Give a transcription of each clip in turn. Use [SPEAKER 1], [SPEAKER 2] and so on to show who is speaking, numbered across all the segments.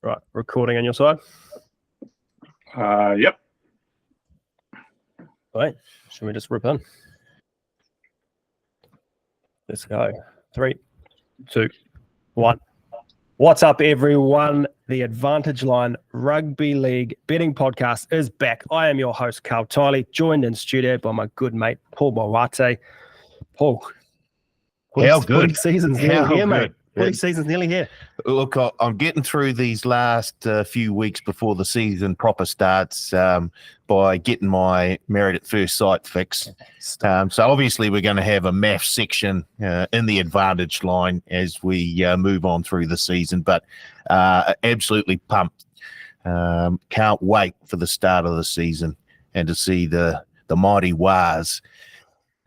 [SPEAKER 1] Right, recording on your side.
[SPEAKER 2] Yep.
[SPEAKER 1] Right, should we just rip in? Let's go. 3, 2, 1. What's up, everyone? The Advantage Line Rugby League betting podcast is back. I am your host, Karl, joined in studio by my good mate, Paul Mawate. Paul,
[SPEAKER 3] How good?
[SPEAKER 1] Footy season's nearly here, mate. Footy
[SPEAKER 3] Yeah.
[SPEAKER 1] season's nearly here.
[SPEAKER 3] Look, I'm getting through these last few weeks before the season proper starts by getting my Married at First Sight fix. So obviously we're going to have a maths section in the Advantage Line as we move on through the season, but absolutely pumped. Can't wait for the start of the season and to see the mighty Wars,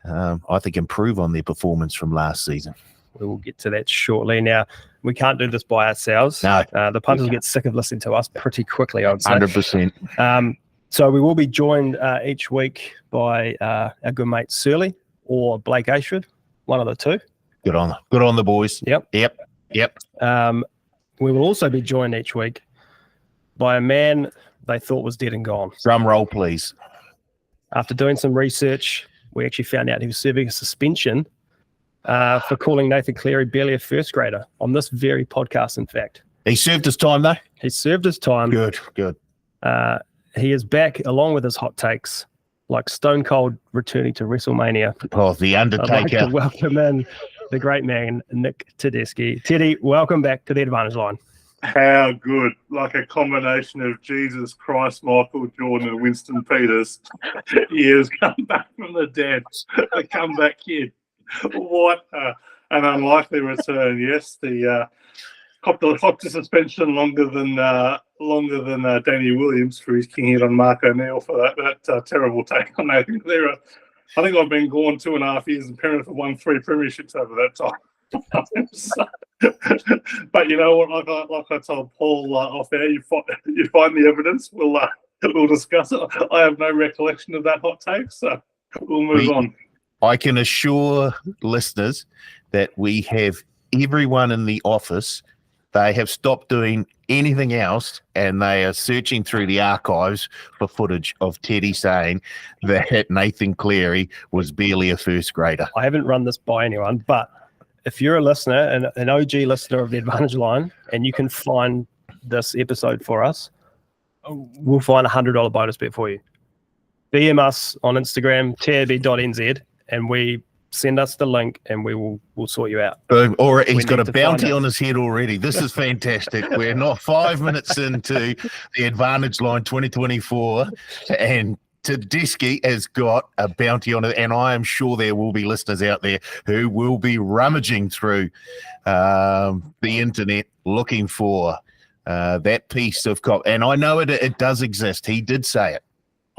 [SPEAKER 3] I think, improve on their performance from last season.
[SPEAKER 1] We will get to that shortly. Now, we can't do this by ourselves.
[SPEAKER 3] No.
[SPEAKER 1] The punters will get sick of listening to us pretty quickly, I would say.
[SPEAKER 3] 100%.
[SPEAKER 1] So we will be joined each week by our good mate Surly or Blake Ashford, one of the two.
[SPEAKER 3] Good on the boys.
[SPEAKER 1] Yep. We will also be joined each week by a man they thought was dead and gone.
[SPEAKER 3] Drum roll, please.
[SPEAKER 1] After doing some research, we actually found out he was serving a suspension for calling Nathan Cleary barely a first grader on this very podcast, in fact.
[SPEAKER 3] He served his time, though?
[SPEAKER 1] He served his time.
[SPEAKER 3] Good.
[SPEAKER 1] He is back along with his hot takes, like Stone Cold returning to WrestleMania.
[SPEAKER 3] Oh, the Undertaker.
[SPEAKER 1] I'd like to welcome in the great man, Nick Tedeschi. Teddy, welcome back to the Advantage Line.
[SPEAKER 2] How good. Like a combination of Jesus Christ, Michael Jordan, and Winston Peters. He has come back from the dead. A comeback kid. What an unlikely return. Yes, the copped the suspension longer than Danny Williams for his king hit on Mark O'Neill for that terrible take on Nathan Cleary. I think I've been gone 2.5 years and parent have won 3 premierships over that time. But you know what? Like I told Paul off air, you find the evidence. We'll discuss it. I have no recollection of that hot take, so we'll move on.
[SPEAKER 3] I can assure listeners that we have everyone in the office. They have stopped doing anything else and they are searching through the archives for footage of Teddy saying that Nathan Cleary was barely a first grader.
[SPEAKER 1] I haven't run this by anyone, but if you're a listener, an OG listener of the Advantage Line, and you can find this episode for us, we'll find a $100 bonus bet for you. DM us on Instagram, trb.nz, and we send us the link and we'll sort you out.
[SPEAKER 3] Boom. Or he's got a bounty on his head already. This is fantastic. We're not 5 minutes into the Advantage Line 2024 and Tedeschi has got a bounty on it, and I am sure there will be listeners out there who will be rummaging through the internet looking for that piece of and I know it does exist. He did say it.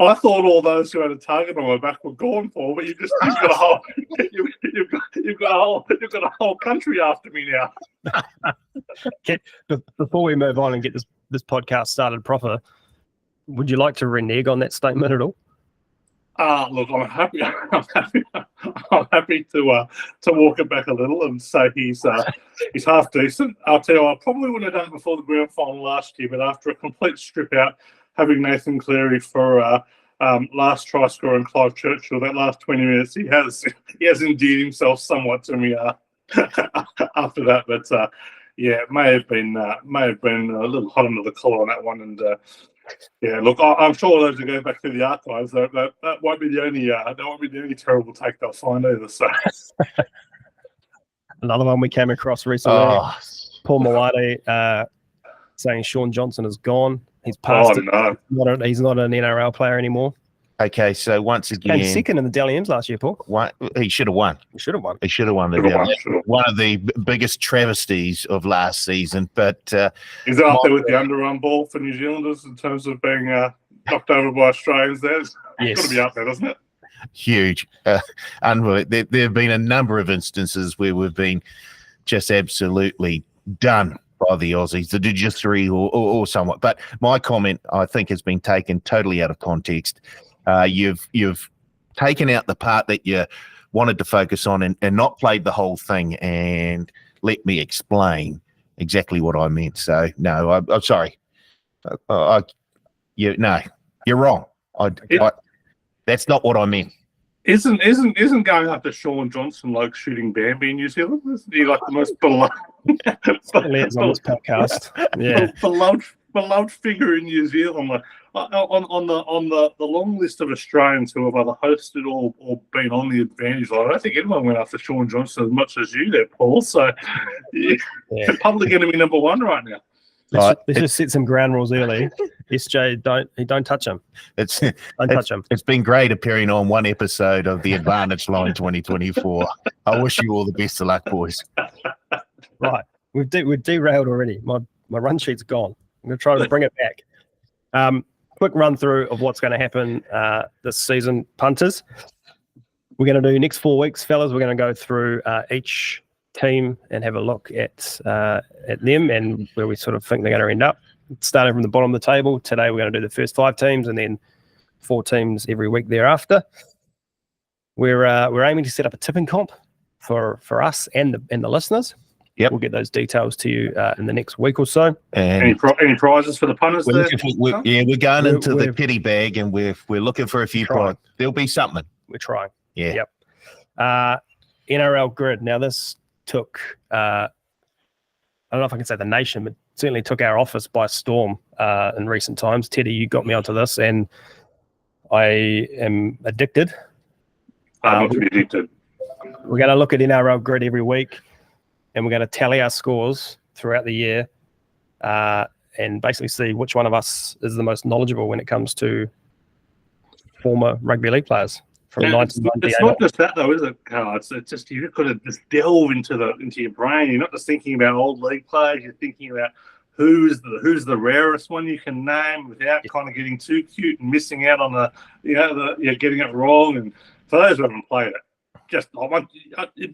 [SPEAKER 2] I thought all those who had a target on my back were gone for, but you've got a whole you've got a whole country after me now.
[SPEAKER 1] Okay, before we move on and get this podcast started proper, would you like to renege on that statement at all?
[SPEAKER 2] Look, I'm happy to walk it back a little and say he's half decent. I'll tell you, I probably wouldn't have done it before the grand final last year, but after a complete strip out, having Nathan Cleary for last try scorer and Clive Churchill, that last 20 minutes, he has endeared himself somewhat to me after that. But yeah, it may have been a little hot under the collar on that one. And yeah, look, I'm sure those who go back through the archives, that won't be the only terrible take they'll find either. So
[SPEAKER 1] another one we came across recently, Paul Mawate saying Sean Johnson is gone. He's passed it.
[SPEAKER 2] No.
[SPEAKER 1] He's not an NRL player anymore.
[SPEAKER 3] Okay, so once again,
[SPEAKER 1] came second in the Dally M's last year, Paul.
[SPEAKER 3] He should have won.
[SPEAKER 1] He should have won.
[SPEAKER 3] One of the biggest travesties of last season. But
[SPEAKER 2] is it up there with the underarm ball for New Zealanders in terms of being knocked over by Australians? It's got to be up there, doesn't it?
[SPEAKER 3] Huge. Unbelievable. There have been a number of instances where we've been just absolutely done by the Aussies, the judiciary or somewhat. But my comment, I think, has been taken totally out of context. You've taken out the part that you wanted to focus on and not played the whole thing. And let me explain. exactly what I meant. So no, I'm sorry. No, you're wrong. That's not what I meant.
[SPEAKER 2] Isn't going after Sean Johnson like shooting Bambi in New Zealand? Isn't he like the most beloved
[SPEAKER 1] Certainly is on this podcast. Yeah.
[SPEAKER 2] beloved figure in New Zealand? Like, on the long list of Australians who have either hosted or been on the Advantage line, I don't think anyone went after Sean Johnson as much as you there, Paul. So you're probably going to be number one right now.
[SPEAKER 1] Let's just set some ground rules early. SJ, don't touch him. Touch him.
[SPEAKER 3] It's been great appearing on one episode of the Advantage Line 2024. I wish you all the best of luck, boys.
[SPEAKER 1] Right, we've derailed already. My run sheet's gone. I'm going to try to bring it back. Quick run through of what's going to happen this season, punters. We're going to do next 4 weeks, fellas. We're going to go through each team and have a look at them and where we sort of think they're going to end up. Starting from the bottom of the table, today we're going to do the first 5 teams and then 4 teams every week thereafter. We're aiming to set up a tipping comp for us and the listeners.
[SPEAKER 3] Yep.
[SPEAKER 1] We'll get those details to you in the next week or so.
[SPEAKER 2] And any prizes for the punters there?
[SPEAKER 3] We're going into the kitty bag and we're looking for a few prizes. There'll be something.
[SPEAKER 1] We're trying.
[SPEAKER 3] Yeah.
[SPEAKER 1] Yep. NRL grid. Now this took I don't know if I can say the nation, but certainly took our office by storm in recent times. Teddy, you got me onto this and I am addicted.
[SPEAKER 2] I'm not addicted.
[SPEAKER 1] We're going to look at NRL grid every week and we're going to tally our scores throughout the year and basically see which one of us is the most knowledgeable when it comes to former rugby league players.
[SPEAKER 2] It's not just that though, is it, Karl? It's just you've got to just delve into your brain. You're not just thinking about old league players. You're thinking about who's the rarest one you can name without kind of getting too cute and missing out on getting it wrong. And for those who haven't played it,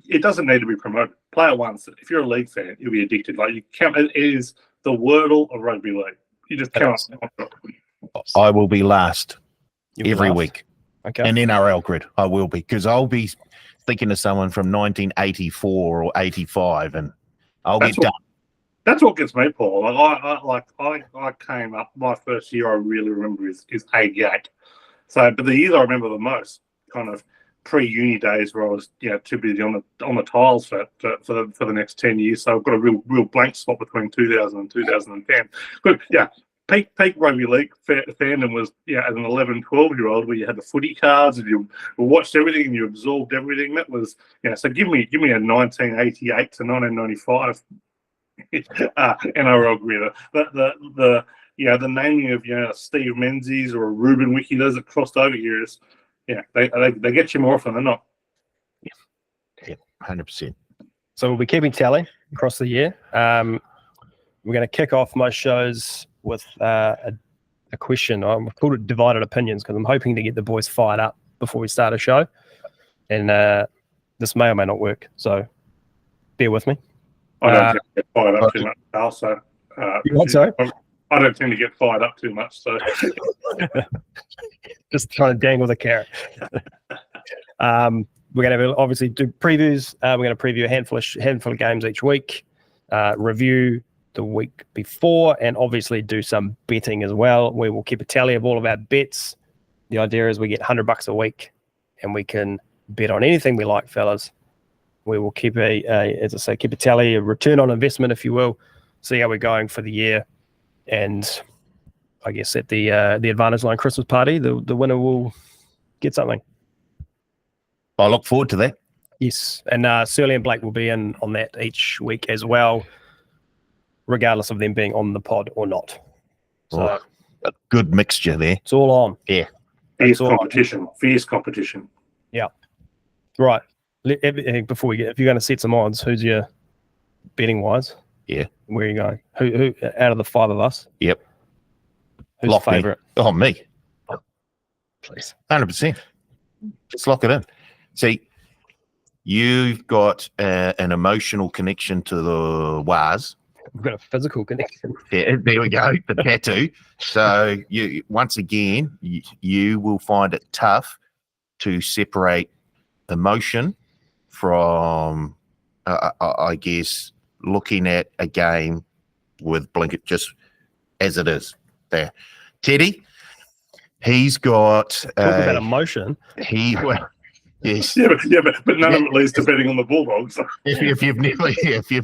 [SPEAKER 2] it doesn't need to be promoted. Play it once. If you're a league fan, you'll be addicted. Like it is the Wordle of rugby league. You just can't.
[SPEAKER 3] I will be last every week.
[SPEAKER 1] Okay.
[SPEAKER 3] An NRL grid, I will be, because I'll be thinking of someone from 1984 or 85, and I'll get done.
[SPEAKER 2] That's what gets me, Paul. I came up. My first year, I really remember is 88. So, but the years I remember the most, kind of pre-uni days, where I was too busy on the tiles for the next 10 years. So I've got a real blank spot between 2000 and 2010. But yeah. Peak rugby league fandom was as an 11, 12-year-old where you had the footy cards and you watched everything and you absorbed everything. That was so give me a 1988 to 1995 NRL grid. The naming of Steve Menzies or Ruben Wiki, those that crossed over here is they get you more often than not.
[SPEAKER 3] Yeah, 100%.
[SPEAKER 1] So we'll be keeping tally across the year. We're going to kick off most shows with a question. I've called it divided opinions because I'm hoping to get the boys fired up before we start a show. And this may or may not work. So bear with me.
[SPEAKER 2] I don't tend to get fired up too much, Karl. So,
[SPEAKER 1] you what, sorry?
[SPEAKER 2] I don't tend to get fired up too much. So
[SPEAKER 1] just trying to dangle the carrot. We're going to obviously do previews. We're going to preview a handful of games each week, review the week before, and obviously do some betting as well. We will keep a tally of all of our bets. The idea is we get $100 a week and we can bet on anything we like, fellas. We will keep keep a tally, a return on investment, if you will, see how we're going for the year. And I guess at the Advantage Line Christmas party, the winner will get something.
[SPEAKER 3] I look forward to that.
[SPEAKER 1] Yes. And Surly and Blake will be in on that each week as well, regardless of them being on the pod or not. So
[SPEAKER 3] a good mixture there.
[SPEAKER 1] It's all on.
[SPEAKER 3] Yeah.
[SPEAKER 2] Fierce competition.
[SPEAKER 1] Yeah. Right. Before we if you're going to set some odds, who's your betting wise?
[SPEAKER 3] Yeah.
[SPEAKER 1] Where are you going? Who out of the 5 of us?
[SPEAKER 3] Yep.
[SPEAKER 1] Who's
[SPEAKER 3] Lock
[SPEAKER 1] your favourite?
[SPEAKER 3] Me. Oh, me.
[SPEAKER 1] Please.
[SPEAKER 3] 100%. Just lock it in. See, you've got an emotional connection to the Waz.
[SPEAKER 1] We've got a physical connection.
[SPEAKER 3] Yeah, there we go, the tattoo. So you once again, you will find it tough to separate emotion from, I guess, looking at a game with Blinkett just as it is there. Teddy, he's got
[SPEAKER 1] Talk about emotion.
[SPEAKER 3] Yes.
[SPEAKER 2] But none of it leads to betting on the Bulldogs.
[SPEAKER 3] If you've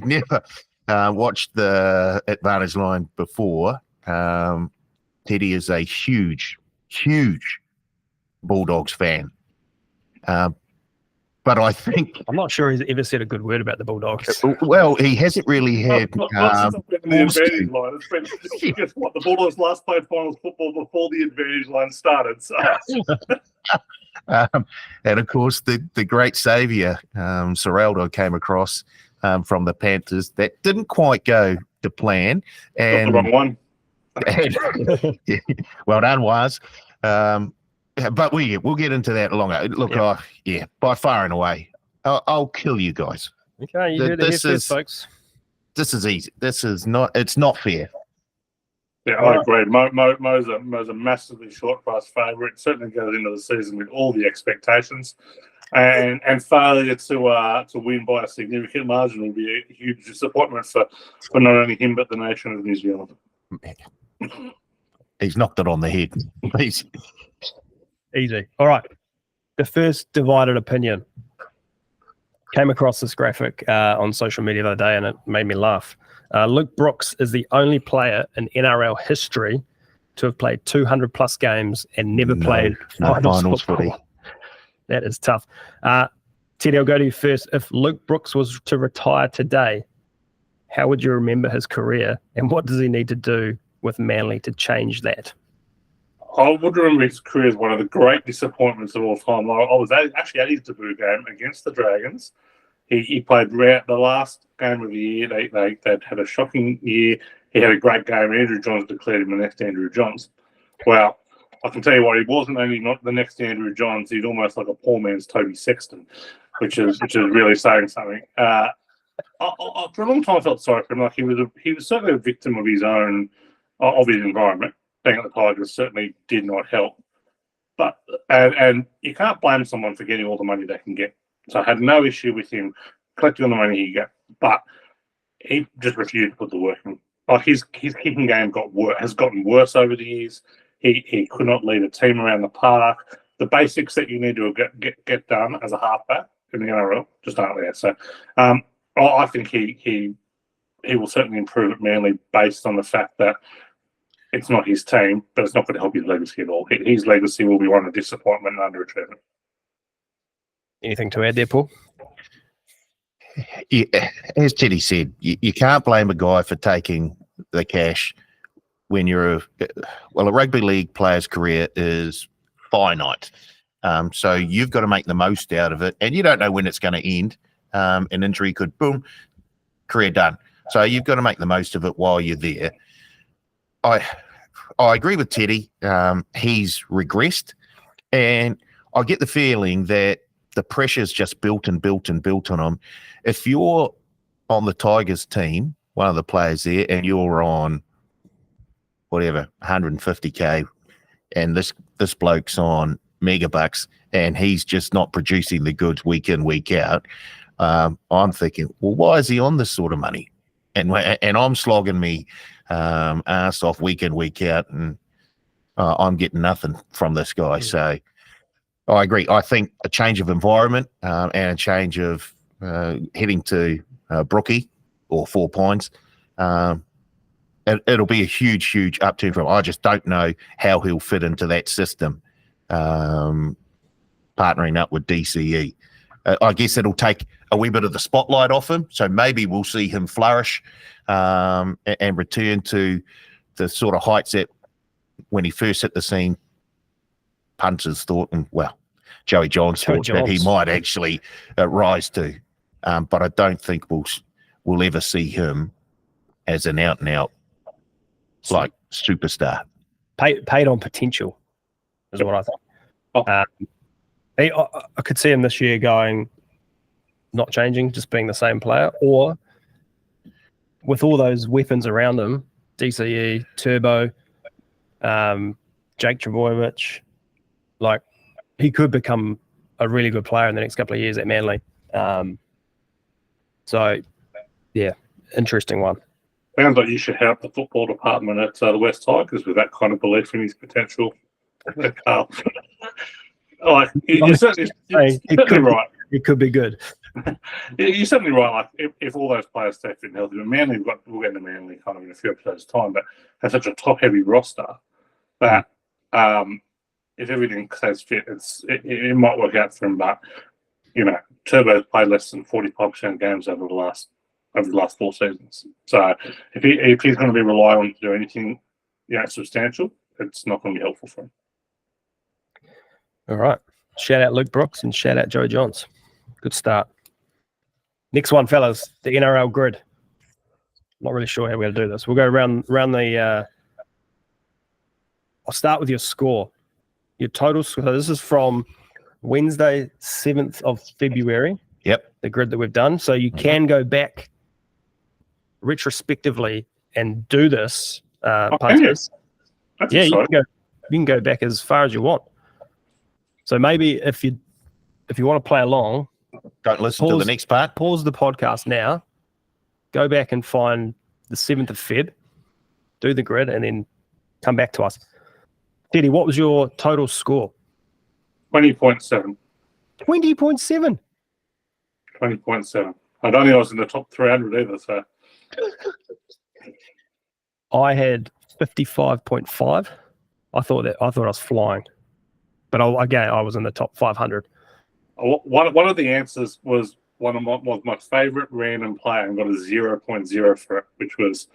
[SPEAKER 3] never watched the Advantage Line before, Teddy is a huge Bulldogs fan. But I think
[SPEAKER 1] I'm not sure he's ever said a good word about the Bulldogs.
[SPEAKER 3] well, he hasn't really had.
[SPEAKER 2] Not since I've been in the Advantage Line. It's been, guess what? The Bulldogs last played finals football before the Advantage Line started. So.
[SPEAKER 3] And of course, the great saviour, Serraldo, came across from the Panthers. That didn't quite go to plan. And
[SPEAKER 2] got the wrong one.
[SPEAKER 3] Yeah, well done, Waz. But we'll get into that longer. Look, by far and away, I'll kill you guys.
[SPEAKER 1] Okay, you heard it here first, folks.
[SPEAKER 3] This is easy. It's not fair.
[SPEAKER 2] Yeah, I agree. Mo's a massively short price favourite. Certainly goes into the season with all the expectations, and failure to win by a significant margin will be a huge disappointment for not only him but the nation of New Zealand.
[SPEAKER 3] He's knocked it on the head.
[SPEAKER 1] Easy. All right. The first divided opinion. Came across this graphic on social media the other day, and it made me laugh. Luke Brooks is the only player in NRL history to have played 200 plus games and never played finals footy. That is tough. Teddy, I'll go to you first. If Luke Brooks was to retire today, how would you remember his career, and what does he need to do with Manly to change that?
[SPEAKER 2] I would remember his career as one of the great disappointments of all time. I was actually at his debut game against the Dragons. He played the last game of the year. They'd had a shocking year. He had a great game. Andrew Johns declared him the next Andrew Johns. Well, I can tell you what, he wasn't only not the next Andrew Johns, he's almost like a poor man's Toby Sexton, which is really saying something. For a long time I felt sorry for him. Like he was certainly a victim of his own of his environment. Being at the Tigers certainly did not help. But and you can't blame someone for getting all the money they can get. So I had no issue with him collecting all the money he got, but he just refused to put the work in. Like his kicking game has gotten worse over the years. He could not lead a team around the park. The basics that you need to get done as a halfback in the NRL just aren't there. So I think he will certainly improve at Manly based on the fact that it's not his team, but it's not going to help his legacy at all. His legacy will be one of disappointment and underachievement.
[SPEAKER 1] Anything to add there, Paul?
[SPEAKER 3] Yeah, as Teddy said, you can't blame a guy for taking the cash when you're a rugby league player's career is finite. So you've got to make the most out of it, and you don't know when it's going to end. An injury could, boom, career done. So you've got to make the most of it while you're there. I agree with Teddy. He's regressed, and I get the feeling that the pressure's just built and built and built on him. If you're on the Tigers team, one of the players there, and you're on whatever 150K, and this bloke's on megabucks, and he's just not producing the goods week in, week out, I'm thinking, well, why is he on this sort of money? And I'm slogging me ass off week in, week out, and I'm getting nothing from this guy. So I agree. I think a change of environment and a change of heading to Brookie or 4 Pines, it'll be a huge upturn for him. I just don't know how he'll fit into that system, partnering up with DCE. I guess it'll take a wee bit of the spotlight off him, so maybe we'll see him flourish and return to the sort of heights that when he first hit the scene, punters thought, and well, Joey Johns thought that he might actually rise to. But I don't think we'll ever see him as an out-and-out like superstar.
[SPEAKER 1] Paid on potential is what I think. I could see him this year going, not changing, just being the same player, or with all those weapons around him, DCE, Turbo, Jake Trbojevic, like he could become a really good player in the next couple of years at Manly. So, yeah, interesting one.
[SPEAKER 2] Sounds like you should help the football department at the West Tigers with that kind of belief in his potential. Karl. Like, you're certainly right.
[SPEAKER 1] It could be good.
[SPEAKER 2] You're certainly right. Like, if all those players stay fit and healthy, Manly, we'll get into Manly kind of in a few episodes' time, but have such a top-heavy roster that if everything stays fit, it might work out for him. But Turbo's played less than 45% of games over the last 4 seasons. So if he's going to be relied on to do anything substantial, it's not going to be helpful for him.
[SPEAKER 1] All right. Shout out Luke Brooks and shout out Joe Johns. Good start. Next one, fellas, the NRL grid. Not really sure how we're going to do this. We'll go around the I'll start with your score. Your total score. This is from Wednesday, 7th of February.
[SPEAKER 3] Yep.
[SPEAKER 1] The grid that we've done. So you can go back retrospectively and do this. Punters.
[SPEAKER 2] Yeah,
[SPEAKER 1] you can go back as far as you want. So maybe if you want to play along,
[SPEAKER 3] don't listen to the next part.
[SPEAKER 1] Pause the podcast now. Go back and find the 7th of Feb. Do the grid and then come back to us. Teddy, what was your total score?
[SPEAKER 2] 20.7.
[SPEAKER 1] 20.7.
[SPEAKER 2] 20.7. I don't think I was in the top 300 either. So
[SPEAKER 1] I had 55.5. I thought I was flying, but I was in the top 500.
[SPEAKER 2] One of the answers was was my favorite random player and got a 0.0 for it, which was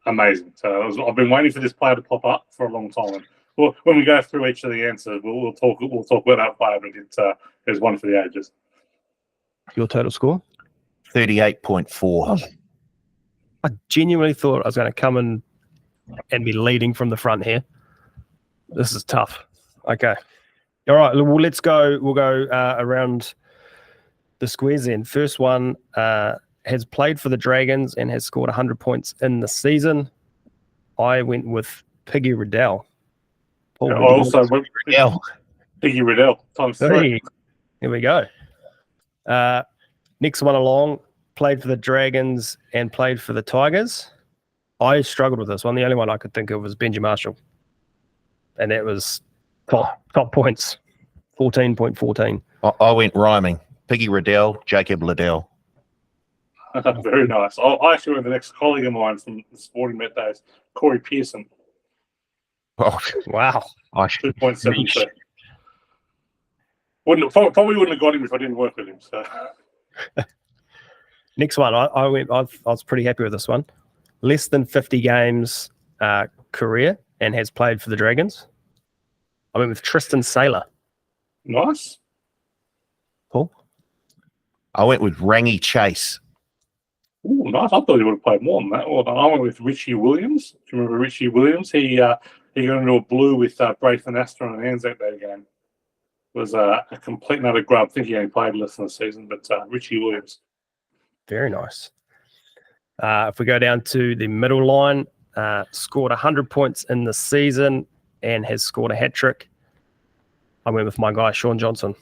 [SPEAKER 2] amazing. So I've been waiting for this player to pop up for a long time. Well, when we go through each of the answers, we'll talk about that player, but it's one for the ages.
[SPEAKER 1] Your total score?
[SPEAKER 3] 38.4.
[SPEAKER 1] I genuinely thought I was going to come in and be leading from the front here. This is tough. Okay. All right. Well, let's go. We'll go around the squares then. First one has played for the Dragons and has scored 100 points in the season. I went with Piggy Riddell.
[SPEAKER 2] I also went with Piggy Riddell times 3.
[SPEAKER 1] Here we go. Next one along, played for the Dragons and played for the Tigers. I struggled with this one. The only one I could think of was Benji Marshall. And that was top points, 14.14.
[SPEAKER 3] I went rhyming. Piggy Riddell, Jacob Liddell.
[SPEAKER 2] Very nice. I actually went the next colleague of mine from the Sporting Met days, Corey Pearson.
[SPEAKER 3] Oh,
[SPEAKER 1] wow.
[SPEAKER 2] 2.7. Probably wouldn't have got him if I didn't work with him. So.
[SPEAKER 1] Next one, I was pretty happy with this one. Less than 50 games career and has played for the Dragons. I went with Tristan Saylor.
[SPEAKER 2] Nice.
[SPEAKER 1] Paul?
[SPEAKER 3] I went with Rangi Chase.
[SPEAKER 2] Ooh, nice. I thought he would have played more than that. Well, I went with Richie Williams. Do you remember Richie Williams? He got into a blue with Braithen Astor on an Anzac Day game. It was a complete and utter grub. I think he only played less than a season, but Richie Williams.
[SPEAKER 1] Very nice. If we go down to the middle line, scored 100 points in the season and has scored a hat-trick. I went with my guy, Sean Johnson.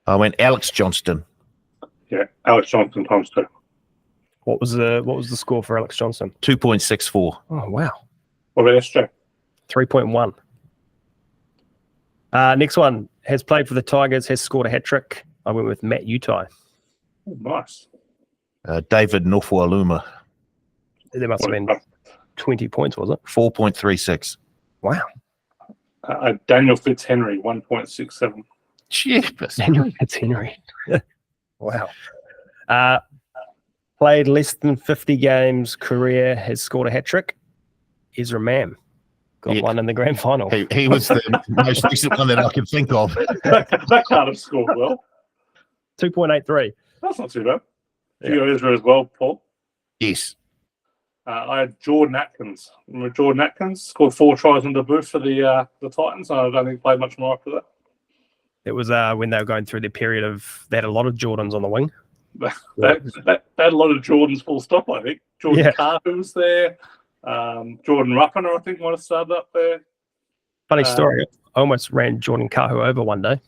[SPEAKER 3] I went Alex Johnston.
[SPEAKER 2] Yeah, Alex Johnston times 2.
[SPEAKER 1] What was the score for Alex Johnston?
[SPEAKER 3] 2.64.
[SPEAKER 1] Oh, wow.
[SPEAKER 2] What about SJ?
[SPEAKER 1] 3.1. Next one, has played for the Tigers, has scored a hat-trick. I went with Matt Utai.
[SPEAKER 2] Oh, nice.
[SPEAKER 3] David Nofualuma.
[SPEAKER 1] There must have been 20 points, was it?
[SPEAKER 3] 4.36.
[SPEAKER 1] Wow.
[SPEAKER 2] Daniel Fitzhenry, 1.67.
[SPEAKER 3] Jeepers.
[SPEAKER 1] Daniel Fitzhenry. Wow. Played less than 50 games career, has scored a hat-trick. Ezra Mam. Got one in the grand final.
[SPEAKER 3] He was the most recent one that I can think of.
[SPEAKER 2] That can't have scored well.
[SPEAKER 1] 2.83.
[SPEAKER 2] That's not too bad. You got Ezra as well, Paul?
[SPEAKER 3] Yes.
[SPEAKER 2] I had Jordan Atkins. Remember Jordan Atkins? Scored 4 tries on debut for the Titans. I don't think he played much more after that.
[SPEAKER 1] It was when they were going through the period of, they had a lot of Jordans on the wing.
[SPEAKER 2] They had a lot of Jordans full stop, I think. Jordan Karl was there. Jordan Ruppiner, I think, might have started up there.
[SPEAKER 1] Funny story. I almost ran Jordan Kahu over one day.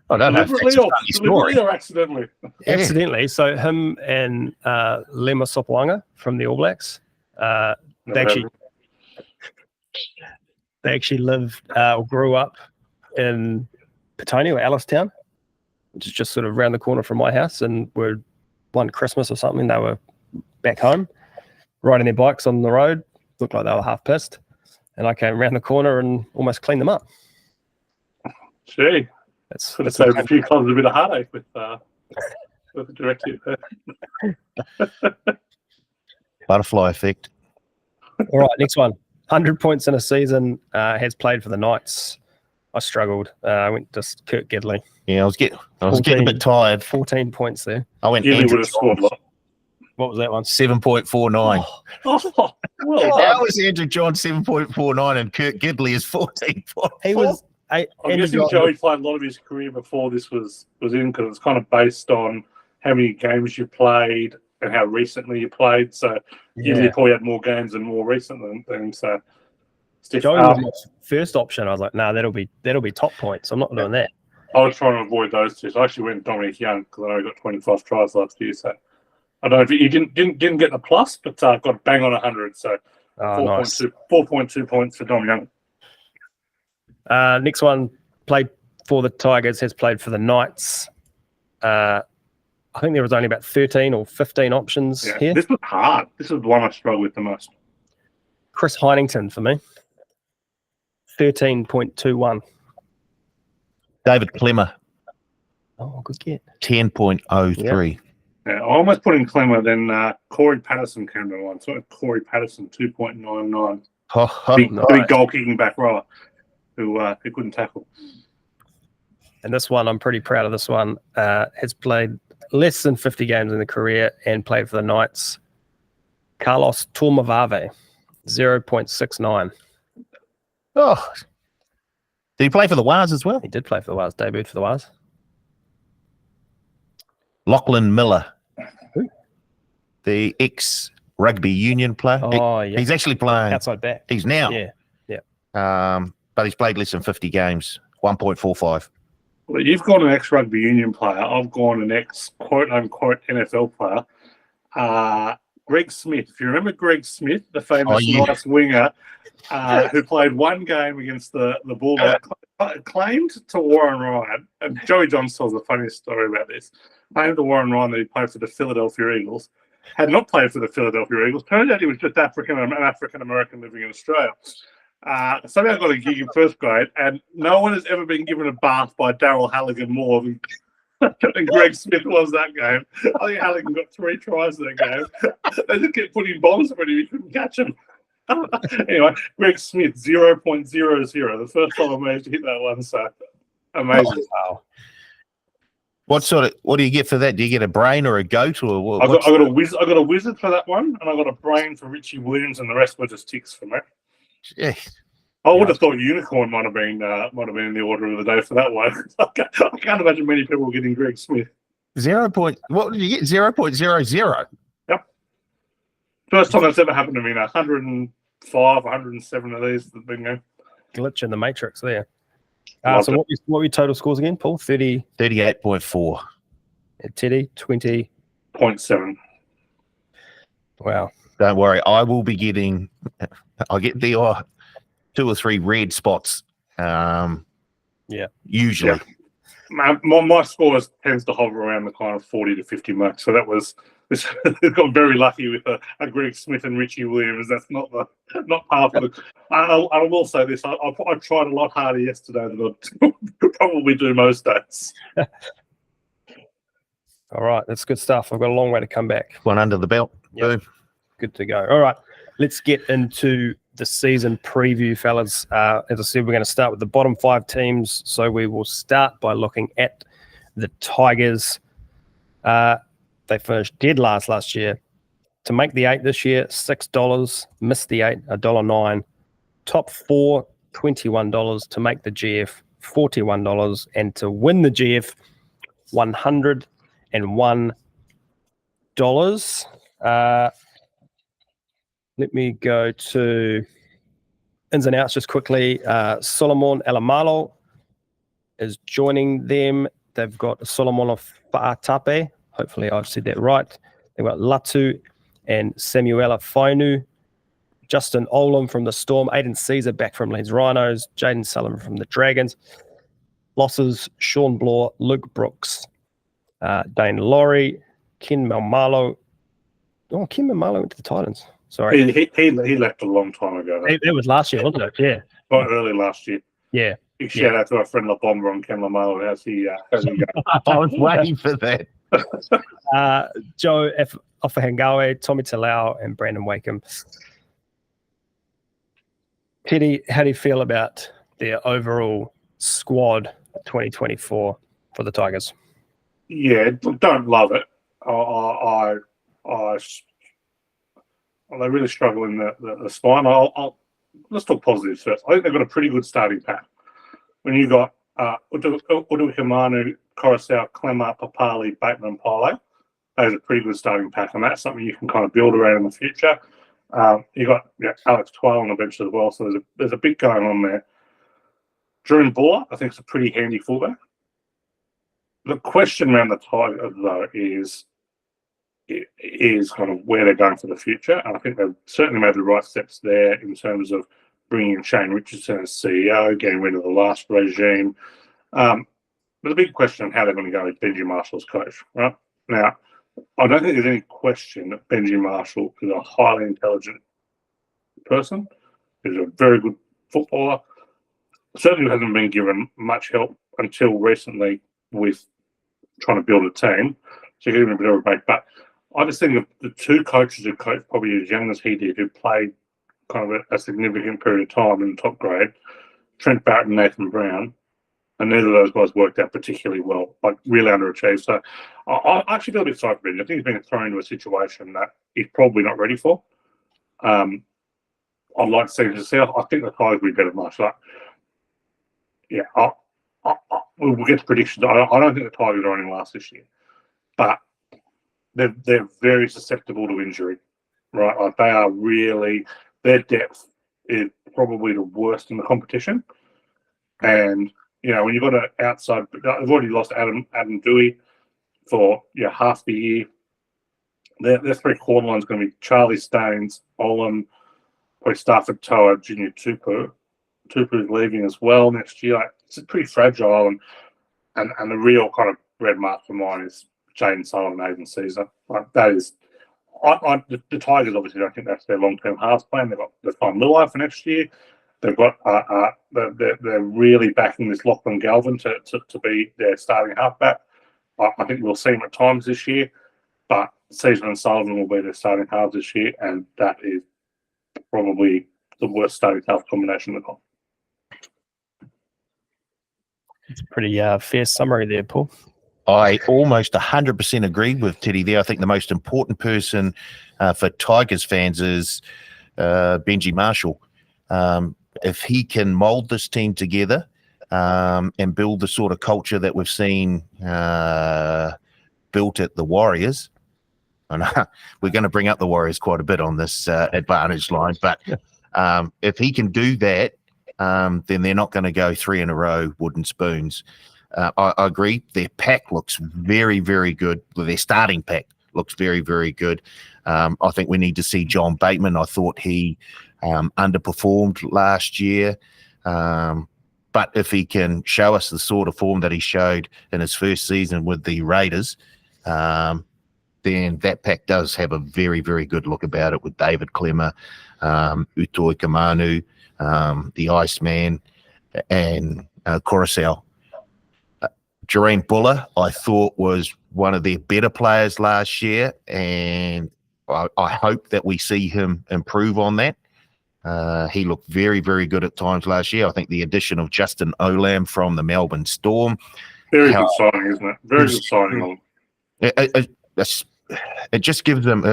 [SPEAKER 3] I don't know. If that's
[SPEAKER 2] Deliberately
[SPEAKER 3] a funny story.
[SPEAKER 2] or accidentally?
[SPEAKER 3] Yeah.
[SPEAKER 1] Accidentally. So him and Lema Sopoanga from the All Blacks, they actually lived or grew up in Petone or Alistown, which is just sort of around the corner from my house. And we're one Christmas or something, they were back home, riding their bikes on the road. Looked like they were half pissed. And I came around the corner and almost cleaned them up.
[SPEAKER 2] Gee,
[SPEAKER 1] That's
[SPEAKER 2] saved a few clubs a bit of heartache with the directive.
[SPEAKER 3] Butterfly effect.
[SPEAKER 1] All right, next one. 100 points in a season, has played for the Knights. I struggled. I went to Kirk Gidley.
[SPEAKER 3] Yeah, I was getting a bit tired.
[SPEAKER 1] 14 points there.
[SPEAKER 3] I went
[SPEAKER 2] Gidley
[SPEAKER 3] Andrew
[SPEAKER 2] would have scored a lot.
[SPEAKER 1] What was that one?
[SPEAKER 3] 7.49.
[SPEAKER 2] Oh, well
[SPEAKER 3] How
[SPEAKER 2] done.
[SPEAKER 3] was Andrew John 7.49 and Kirk Gidley is 14.4?
[SPEAKER 1] He was.
[SPEAKER 2] I'm guessing Joey played a lot of his career before this was in, because it's kind of based on how many games you played and how recently you played. So Gidley probably had more games and more recent than so.
[SPEAKER 1] Joey was my first option. I was like, nah, that'll be top points. I'm not doing that.
[SPEAKER 2] I was trying to avoid those two. So I actually went Dominic Young because I know he got 25 tries last year. So I don't know if he didn't get the plus, but got a bang on 100. So 4.2 points for Dom Young.
[SPEAKER 1] Next one, played for the Tigers, has played for the Knights. I think there was only about 13 or 15 options here.
[SPEAKER 2] This was hard. This is the one I struggled with the most.
[SPEAKER 1] Chris Heinington for me. 13.21.
[SPEAKER 3] David Clemmer.
[SPEAKER 1] Oh, good get.
[SPEAKER 3] 10.03.
[SPEAKER 2] Yeah, I almost put in Clemmer, then Corey Patterson came to one. So Corey Patterson, 2.99. Big goal-kicking back rower who couldn't tackle.
[SPEAKER 1] And this one, I'm pretty proud of this one. Has played less than 50 games in the career and played for the Knights. Carlos Tormavave, 0.69.
[SPEAKER 3] Oh. Did he play for the Wars as well?
[SPEAKER 1] He did play for the Wars, debuted for the Wars.
[SPEAKER 3] Lachlan Miller.
[SPEAKER 1] Who?
[SPEAKER 3] The ex-rugby union player.
[SPEAKER 1] Oh, yeah.
[SPEAKER 3] He's actually playing.
[SPEAKER 1] Outside back.
[SPEAKER 3] He's now.
[SPEAKER 1] Yeah.
[SPEAKER 3] But he's played less than 50 games. 1.45.
[SPEAKER 2] Well, you've got an ex-rugby union player. I've gone an ex-quote-unquote NFL player. Greg Smith. If you remember Greg Smith, the famous Knights winger, who played one game against the Bulldogs, claimed to Warren Ryan, and Joey Johns tells the funniest story about this, claimed to Warren Ryan that he played for the Philadelphia Eagles, had not played for the Philadelphia Eagles. Turned out he was just an African-American living in Australia. Somehow got a gig in first grade, and no one has ever been given a bath by Daryl Halligan more than Greg Smith was that game. I think Halligan got 3 tries in that game. They just kept putting bombs for him. He couldn't catch him. Anyway, Greg Smith, 0.00. The first time I managed to hit that one, so amazing.
[SPEAKER 1] Wow.
[SPEAKER 3] What do you get for that? Do you get a brain or a goat or what?
[SPEAKER 2] I got a wizard for that one, and I got a brain for Richie Williams, and the rest were just ticks for me.
[SPEAKER 3] Yeah.
[SPEAKER 2] I would have thought unicorn might have been in the order of the day for that one. I can't imagine many people getting Greg Smith.
[SPEAKER 3] What did you get? 0.00.
[SPEAKER 2] Yep. First time that's ever happened to me. 105, 107 of these that been there.
[SPEAKER 1] Glitch in the matrix there. So what were your total scores again, Paul?
[SPEAKER 3] 38.4.
[SPEAKER 1] Teddy, 20.
[SPEAKER 2] 0.7.
[SPEAKER 1] Wow.
[SPEAKER 3] Don't worry, I will be getting. I'll get the 2 or 3 red spots. Usually.
[SPEAKER 2] Yeah. My score tends to hover around the kind of 40 to 50 mark. So that was got very lucky with a Greg Smith and Richie Williams. That's not part of it. I will say this: I tried a lot harder yesterday than I probably do most days.
[SPEAKER 1] All right, that's good stuff. I've got a long way to come back.
[SPEAKER 3] One under the belt.
[SPEAKER 1] Yep.
[SPEAKER 3] Boom.
[SPEAKER 1] Good to go. All right, let's get into the season preview, fellas. As I said, we're going to start with the bottom 5 teams. So we will start by looking at the Tigers. They finished dead last year. To make the 8 this year, $6. Missed the 8, $1.09. Top 4, $21. To make the GF, $41. And to win the GF, $101. Let me go to ins and outs just quickly. Solomon Alamalo is joining them they've got Solomon Fa'atape. Hopefully I've said that right. They've got Latu and Samuela Fainu. Justin Olam from the Storm. Aiden Caesar back from Leeds Rhinos. Jaden Sullivan from the Dragons. Losses, Sean Bloor, Luke Brooks, Dane Laurie, Ken Maumalo. Oh, Ken Maumalo went to the Titans. Sorry.
[SPEAKER 2] He left a long time ago.
[SPEAKER 1] It was last year, wasn't it? Yeah.
[SPEAKER 2] Quite early last year.
[SPEAKER 1] Yeah.
[SPEAKER 2] Big shout out to our friend La Bomber on Ken Maumalo. How's he going?
[SPEAKER 3] I was waiting for that.
[SPEAKER 1] Joe Ofahangawe, Tommy Talau, and Brandon Wakeham. Teddy, how do you feel about their overall squad 2024 for the Tigers?
[SPEAKER 2] Yeah, don't love it. They really struggle in the spine. Let's talk positives first. I think they've got a pretty good starting pack. When you got Uduikamanu, Coruscant, Clemmer, Papali, Bateman, and Pile, those are a pretty good starting pack, and that's something you can kind of build around in the future. You got Alex Twile on the bench as well, so there's a bit going on there. Drew Buller, I think, is a pretty handy fullback. The question around the Tigers, though, is kind of where they're going for the future. And I think they've certainly made the right steps there in terms of bringing in Shane Richardson as CEO, getting rid of the last regime. But the big question on how they're going to go with Benji Marshall's coach, right? Now, I don't think there's any question that Benji Marshall is a highly intelligent person. He's a very good footballer. Certainly hasn't been given much help until recently with trying to build a team. So give him a bit of a break. But I just think of the two coaches who coached probably as young as he did, who played kind of a significant period of time in the top grade, Trent Barrett and Nathan Brown, and neither of those guys worked out particularly well, like really underachieved. So I actually feel a bit sorry for Benji. I think he's been thrown into a situation that he's probably not ready for. I'd like to see him to see. I think the Tigers will be better than Marshall. Like, yeah, we'll get to predictions. I don't think the Tigers are any last this year, but they're very susceptible to injury, right? Like they are really, their depth is probably the worst in the competition. And you know, when you've got an outside, they've already lost Adam Dewey for half the year. Their three-quarter line is going to be Charlie Staines, Olam, probably Stafford Toa, Junior Tupu. Tupu's leaving as well next year. Like, it's pretty fragile, and the real kind of red mark for mine is Jaden Sullivan and Aiden Caesar. Like that is, the Tigers obviously don't think that's their long-term halves plan. They've got the fine Luai for next year. They've got they're really backing this Lachlan Galvin to be their starting halfback. I think we'll see him at times this year, but Caesar and Sullivan will be their starting halves this year, and that is probably the worst starting half combination they've got.
[SPEAKER 1] It's a pretty fair summary there, Paul.
[SPEAKER 3] I almost 100% agree with Teddy there. I think the most important person for Tigers fans is Benji Marshall. If he can mould this team together and build the sort of culture that we've seen built at the Warriors, and we're going to bring up the Warriors quite a bit on this advantage line, but if he can do that, then they're not going to go 3 in a row wooden spoons. I agree. Their pack looks very, very good. Their starting pack looks very, very good. I think we need to see John Bateman. I thought he underperformed last year. But if he can show us the sort of form that he showed in his first season with the Raiders, then that pack does have a very, very good look about it with David Clemmer, Utoi Kamanu, the Iceman, and Coruscant. Jareen Buller, I thought, was one of their better players last year, and I hope that we see him improve on that. He looked very, very good at times last year. I think the addition of Justin Olam from the Melbourne Storm.
[SPEAKER 2] Very good signing, isn't it? Very good signing.
[SPEAKER 3] It just gives them,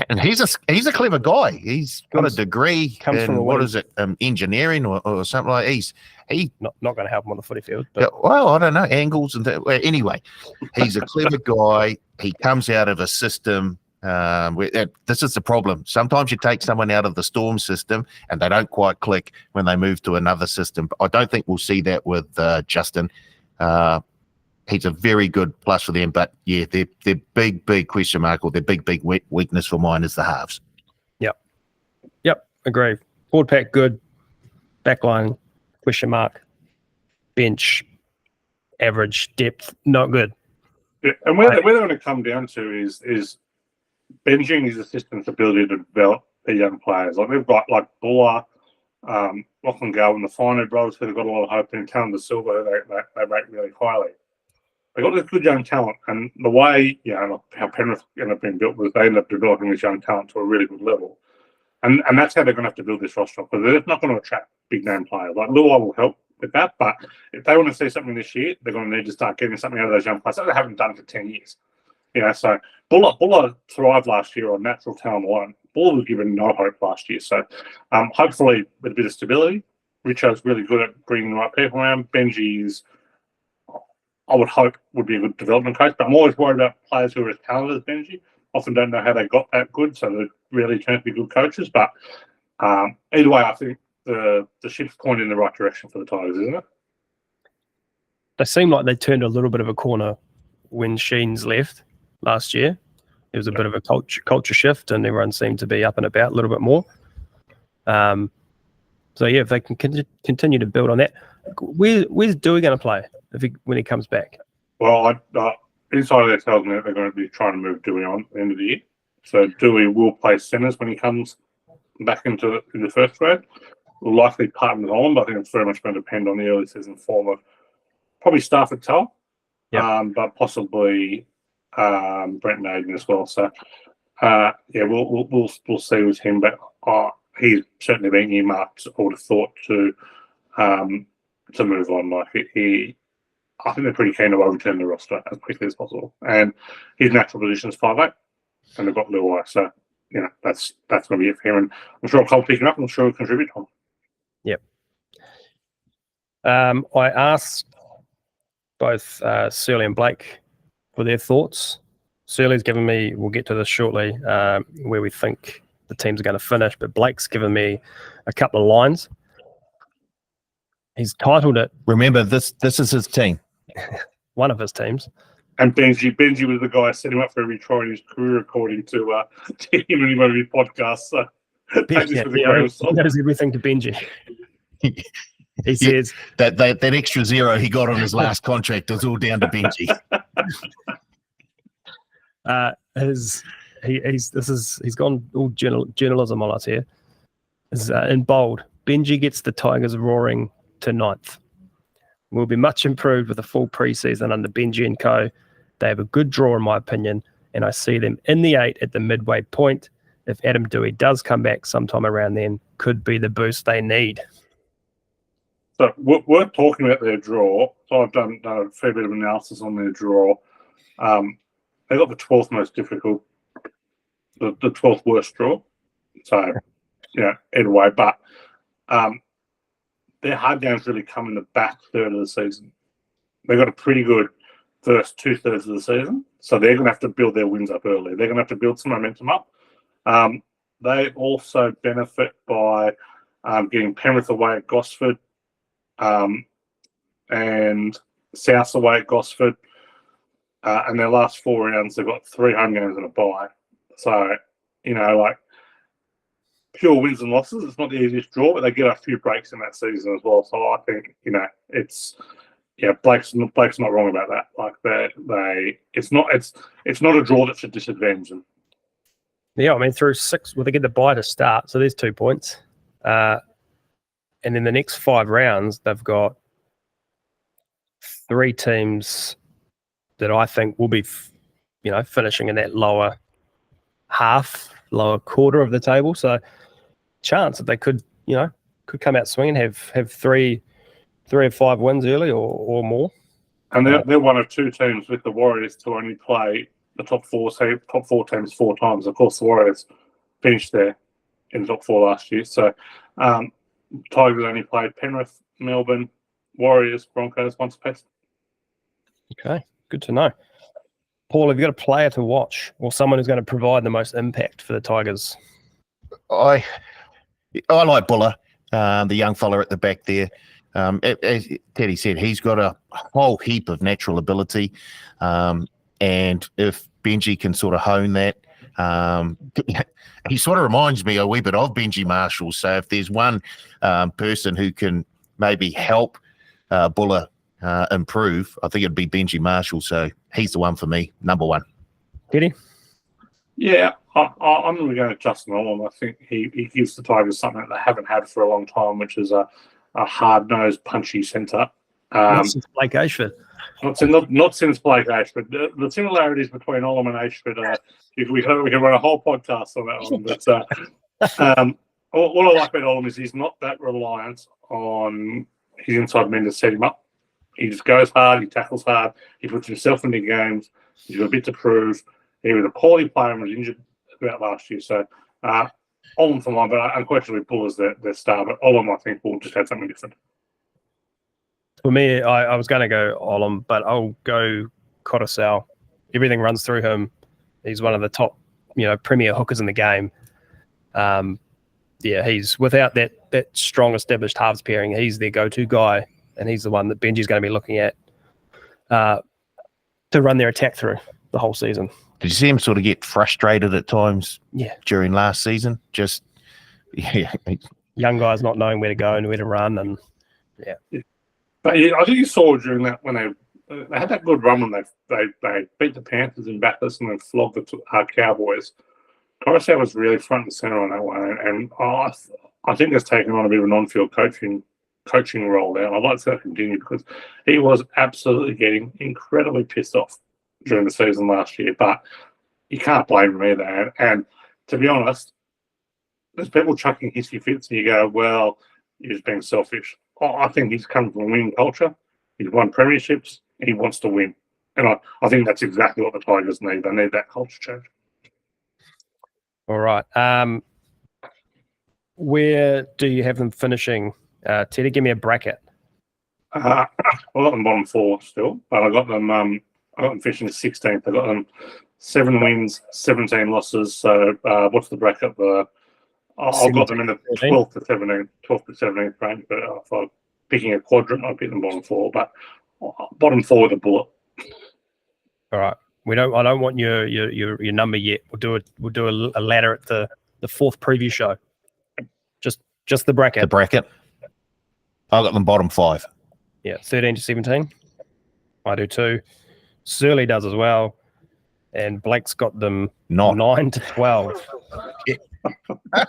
[SPEAKER 3] and he's a clever guy. He's got a degree in engineering or something like. He's
[SPEAKER 1] not going to help him on the footy field. But.
[SPEAKER 3] Well, I don't know, angles and anyway, he's a clever guy. He comes out of a system. This is the problem. Sometimes you take someone out of the Storm system and they don't quite click when they move to another system. I don't think we'll see that with Justin. he's a very good plus for them. But yeah, their big question mark, or their big weakness for mine is the halves.
[SPEAKER 1] Yep, agree. Forward pack good, backline question mark, bench average, depth not good.
[SPEAKER 2] Yeah, and where they're going to come down to is benching his assistant's ability to develop their young players. Like they've got like Buller, Lachlan Gale, and the Fino brothers who have got a lot of hope in. Calendar Silver, they rate really highly. They got this good young talent, and the way how Penrith ended up being built was they ended up developing this young talent to a really good level, and that's how they're going to have to build this roster, because they're not going to attract big name players. Like Luai will help with that, but if they want to see something this year, they're going to need to start getting something out of those young players that they haven't done for 10 years. So Buller thrived last year on natural talent alone. Buller was given no hope last year, so hopefully with a bit of stability. Richo's really good at bringing the right people around. Benji's, I would hope, would be a good development coach, but I'm always worried about players who are as talented as Benji. Often don't know how they got that good, so they really turn to be good coaches. But either way, I think the ship's pointing in the right direction for the Tigers, isn't it?
[SPEAKER 1] They seem like they turned a little bit of a corner when Sheens left last year. There was a bit of a culture shift, and everyone seemed to be up and about a little bit more. So yeah, if they can continue to build on that, where's Dewey going to play when he comes back?
[SPEAKER 2] Well, inside there tells me that they're going to be trying to move Dewey on at the end of the year. So Dewey will play centres when he comes back into the first grade. Will likely partner with Holland, but I think it's very much going to depend on the early season form of probably Stafford Tull, but possibly Brent Naden as well. So we'll see with him, but he's certainly been earmarked, I would have thought, to move on. Like I think they're pretty keen to overturn the roster as quickly as possible. And his natural position is 5'8", and they've got Luai, so that's going to be it for him. And I'm sure Karl picking up, and I'm sure he'll contribute to him.
[SPEAKER 1] Yep. I asked both Surly and Blake for their thoughts. Surly's given me, we'll get to this shortly, where we think the teams are going to finish, but Blake's given me a couple of lines. He's titled it.
[SPEAKER 3] Remember, this is his team.
[SPEAKER 1] One of his teams.
[SPEAKER 2] And Benji was the guy setting him up for every try in his career, according to him and one of his podcasts. So
[SPEAKER 1] he knows everything to Benji. He says
[SPEAKER 3] that extra zero he got on his last contract was all down to Benji. He's gone all journalism on us here. In bold, Benji gets the Tigers roaring to 9th. Will be much improved with a full preseason under Benji and co. They have a good draw, in my opinion, and I see them in the 8 at the midway point. If Adam Dewey does come back sometime around then, could be the boost they need.
[SPEAKER 2] So we're talking about their draw. So I've done a fair bit of analysis on their draw. They got the 12th most difficult, the 12th worst draw. So, either way. But their hard games really come in the back third of the season. They got a pretty good first 2/3 of the season. So they're going to have to build their wins up early. They're going to have to build some momentum up. They also benefit by getting Penrith away at Gosford and South away at Gosford. And their last 4 rounds, they've got 3 home games and a bye. So, pure wins and losses. It's not the easiest draw, but they get a few breaks in that season as well. So I think, Blake's not wrong about that. Like it's not a draw that should disadvantage them.
[SPEAKER 1] Yeah, I mean, through 6, they get the bye to start, so there's 2 points. And then the next 5 rounds, they've got 3 teams that I think will be, finishing in that lower quarter of the table. So, chance that they could come out swinging, have 3 or 5 wins early or more.
[SPEAKER 2] And they're one of 2 teams with the Warriors to only play the top 4 teams 4 times. Of course, the Warriors finished there in the top 4 last year. So, Tigers only played Penrith, Melbourne, Warriors, Broncos once apiece.
[SPEAKER 1] Okay, good to know. Paul, have you got a player to watch or someone who's going to provide the most impact for the Tigers?
[SPEAKER 3] I like Buller, the young fella at the back there. As Teddy said, he's got a whole heap of natural ability. And if Benji can sort of hone that, he sort of reminds me a wee bit of Benji Marshall. So if there's one person who can maybe help Buller improve, I think it'd be Benji Marshall. So he's the one for me, number one.
[SPEAKER 1] Teddy?
[SPEAKER 2] Yeah, I'm going to go with Justin Olam. I think he gives the Tigers something that they haven't had for a long time, which is a hard-nosed, punchy centre.
[SPEAKER 1] Not since Blake Ashford.
[SPEAKER 2] Not since Blake Ashford. The similarities between Olam and Ashford, we can run a whole podcast on that one. But what I like about Olam is he's not that reliant on his inside men to set him up. He just goes hard, he tackles hard, he puts himself into games, he's got a bit to prove. He was a quality player and was injured about last year. So Olam for mine, but unquestionably Buller's their star. But Olam, I think, will just have something different.
[SPEAKER 1] For me, I was going to go Olam, but I'll go Coruscant. Everything runs through him. He's one of the top, premier hookers in the game. He's without that strong established halves pairing. He's their go-to guy, and he's the one that Benji's going to be looking at to run their attack through the whole season.
[SPEAKER 3] Did you see him sort of get frustrated at times?
[SPEAKER 1] Yeah.
[SPEAKER 3] During last season,
[SPEAKER 1] young guys not knowing where to go and where to run, and
[SPEAKER 2] But I think you saw during that when they had that good run when they beat the Panthers in Bathurst and then flogged the Cowboys. Coruscant was really front and center on that one, and I think it's taken on a bit of an on-field coaching role now. I'd like to see that continue because he was absolutely getting incredibly pissed off during the season last year. But you can't blame him either. And to be honest, there's people chucking hissy fits, and you go, "Well, you're just being selfish." I think he's come from a winning culture. He's won premierships. And he wants to win. And I think that's exactly what the Tigers need. They need that culture change.
[SPEAKER 1] All right. Where do you have them finishing? Teddy, give me a bracket.
[SPEAKER 2] I got them bottom four still, but I got them finishing 16th. I got them 7 wins, 17 losses. So what's the bracket? I've got them in the 12th to 17th range, but if I'm picking a quadrant, I'll pick them bottom four. But bottom four with a bullet.
[SPEAKER 1] All right. I don't want your number yet. We'll do a ladder at the 4th preview show. Just the bracket.
[SPEAKER 3] The bracket. I got them bottom 5.
[SPEAKER 1] Yeah, 13 to 17. I do too. Surly does as well, and Blake's got them 9 to 12.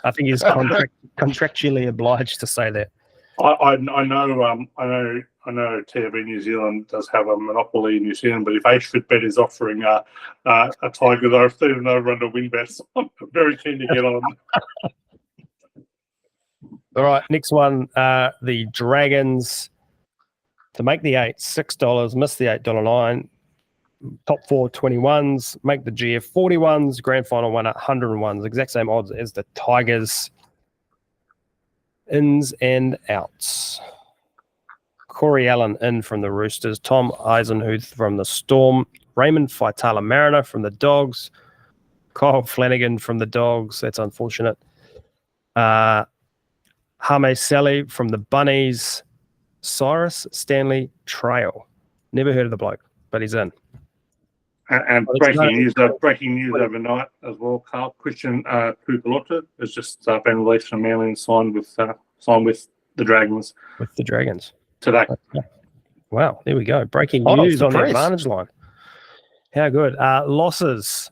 [SPEAKER 1] I think he's contractually obliged to say that.
[SPEAKER 2] I know TAB New Zealand does have a monopoly in New Zealand, but if Ashford Bet is offering a Tigers, I've seen no run to win bets. I'm very keen to get on.
[SPEAKER 1] All right, next one. The Dragons to make the 8, $6, miss the $8.9. Top 4 21s, make the GF 41s, grand final winner 101s, exact same odds as the Tigers. Ins and outs. Corey Allen in from the Roosters, Tom Eisenhuth from the Storm, Raymond Faitala Mariner from the Dogs, Kyle Flanagan from the Dogs, that's unfortunate. Hame Sally from the Bunnies, Cyrus Stanley Trail. Never heard of the bloke, but he's in.
[SPEAKER 2] And breaking news overnight as well, Karl. Christian Pupalotta has just been released from Manly and signed with the Dragons.
[SPEAKER 1] With the Dragons.
[SPEAKER 2] Today.
[SPEAKER 1] Okay. Wow, there we go. Breaking news on the Advantage line. How good. Losses.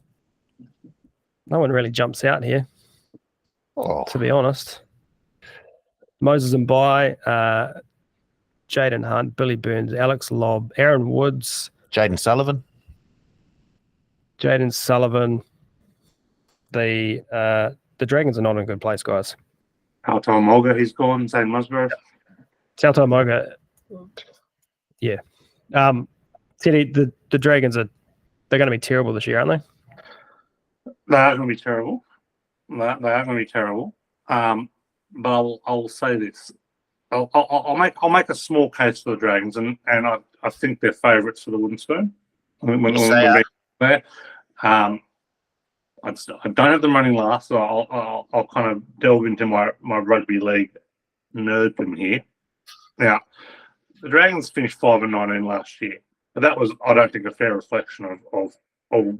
[SPEAKER 1] No one really jumps out here, to be honest. Moses and Bai, Jaden Hunt, Billy Burns, Alex Lobb, Aaron Woods.
[SPEAKER 3] Jaden Sullivan.
[SPEAKER 1] The Dragons are not in a good place, guys.
[SPEAKER 2] Tautua Moga, he's gone. Zane Musgrove.
[SPEAKER 1] Tautua Moga, yeah. Teddy, the Dragons they're going to be terrible this year, aren't they?
[SPEAKER 2] They are going to be terrible. But I'll say this. I'll make a small case for the Dragons, and I think they're favourites for the wooden spoon. When there. I don't have them running last, so I'll kind of delve into my rugby league nerddom here. Now, the Dragons finished 5-19 last year, but that was, I don't think, a fair reflection of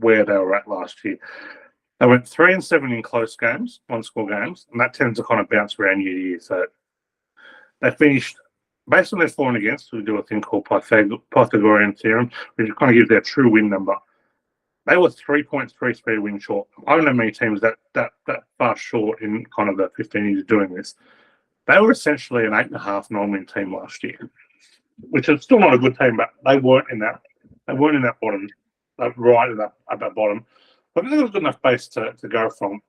[SPEAKER 2] where they were at last year. They went 3-7 in close games, one-score games, and that tends to kind of bounce around year to year. So they finished, based on their for and against, we do a thing called Pythagorean theorem, which kind of gives their true win number. They were 3.33 win short. I don't know many teams that far short in kind of the 15 years of doing this. They were essentially an 8.5 non-win team last year, which is still not a good team, but they weren't in that. They weren't in that bottom, right at that bottom. But I think it was a good enough base to go from.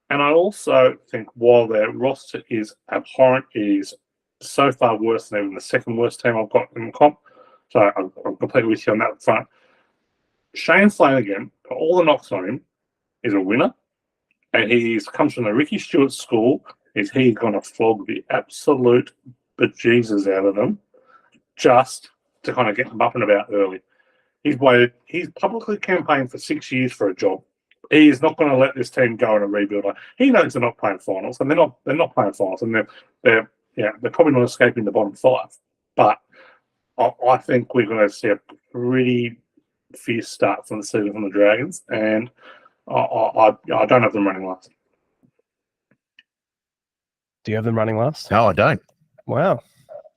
[SPEAKER 2] And I also think while their roster is abhorrent, it is so far worse than even the second worst team I've got in the comp. So I'm completely with you on that front. Shane Flanagan, for all the knocks on him, is a winner. And he comes from the Ricky Stewart school. He's going to flog the absolute bejesus out of them just to kind of get them up and about early. He's publicly campaigned for 6 years for a job. He is not going to let this team go in a rebuild. He knows they're not playing finals, and they're not playing finals, and they're probably not escaping the bottom 5. But I think we're going to see a pretty fierce start from the season from the Dragons, and I don't have them running last.
[SPEAKER 1] Do you have them running last?
[SPEAKER 3] No, I don't.
[SPEAKER 1] Wow.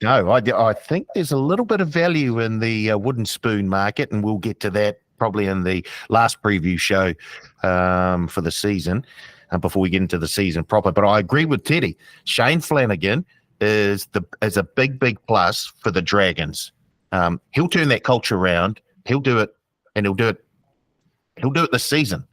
[SPEAKER 3] No, I think there's a little bit of value in the wooden spoon market, and we'll get to that probably in the last preview show for the season before we get into the season proper. But I agree with Teddy. Shane Flanagan is a big plus for the Dragons. He'll turn that culture around. He'll do it, and he'll do it this season.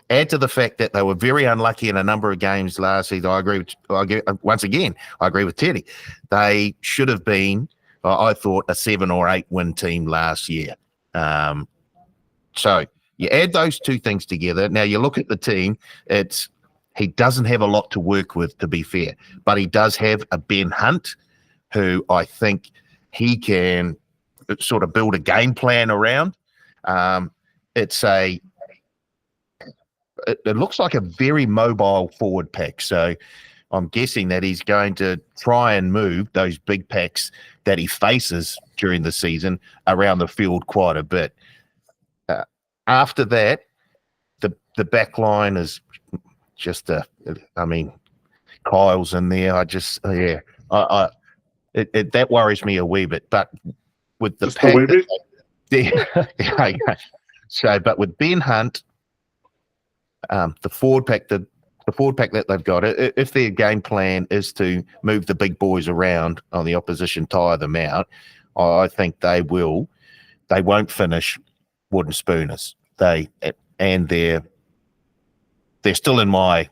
[SPEAKER 3] Add to the fact that they were very unlucky in a number of games last season. I agree with Teddy. They should have been, I thought, a 7 or 8 win team last year. So you add those two things together. Now you look at the team. He doesn't have a lot to work with, to be fair, but he does have a Ben Hunt, who I think he can sort of build a game plan around. It looks like a very mobile forward pack. So I'm guessing that he's going to try and move those big packs that he faces during the season around the field quite a bit. After that, the back line is just Kyle's in there. That worries me a wee bit. But with the pack, but with Ben Hunt, the forward pack that they've got, if their game plan is to move the big boys around on the opposition, tire them out, I think they will. They won't finish wooden spooners. They're still in my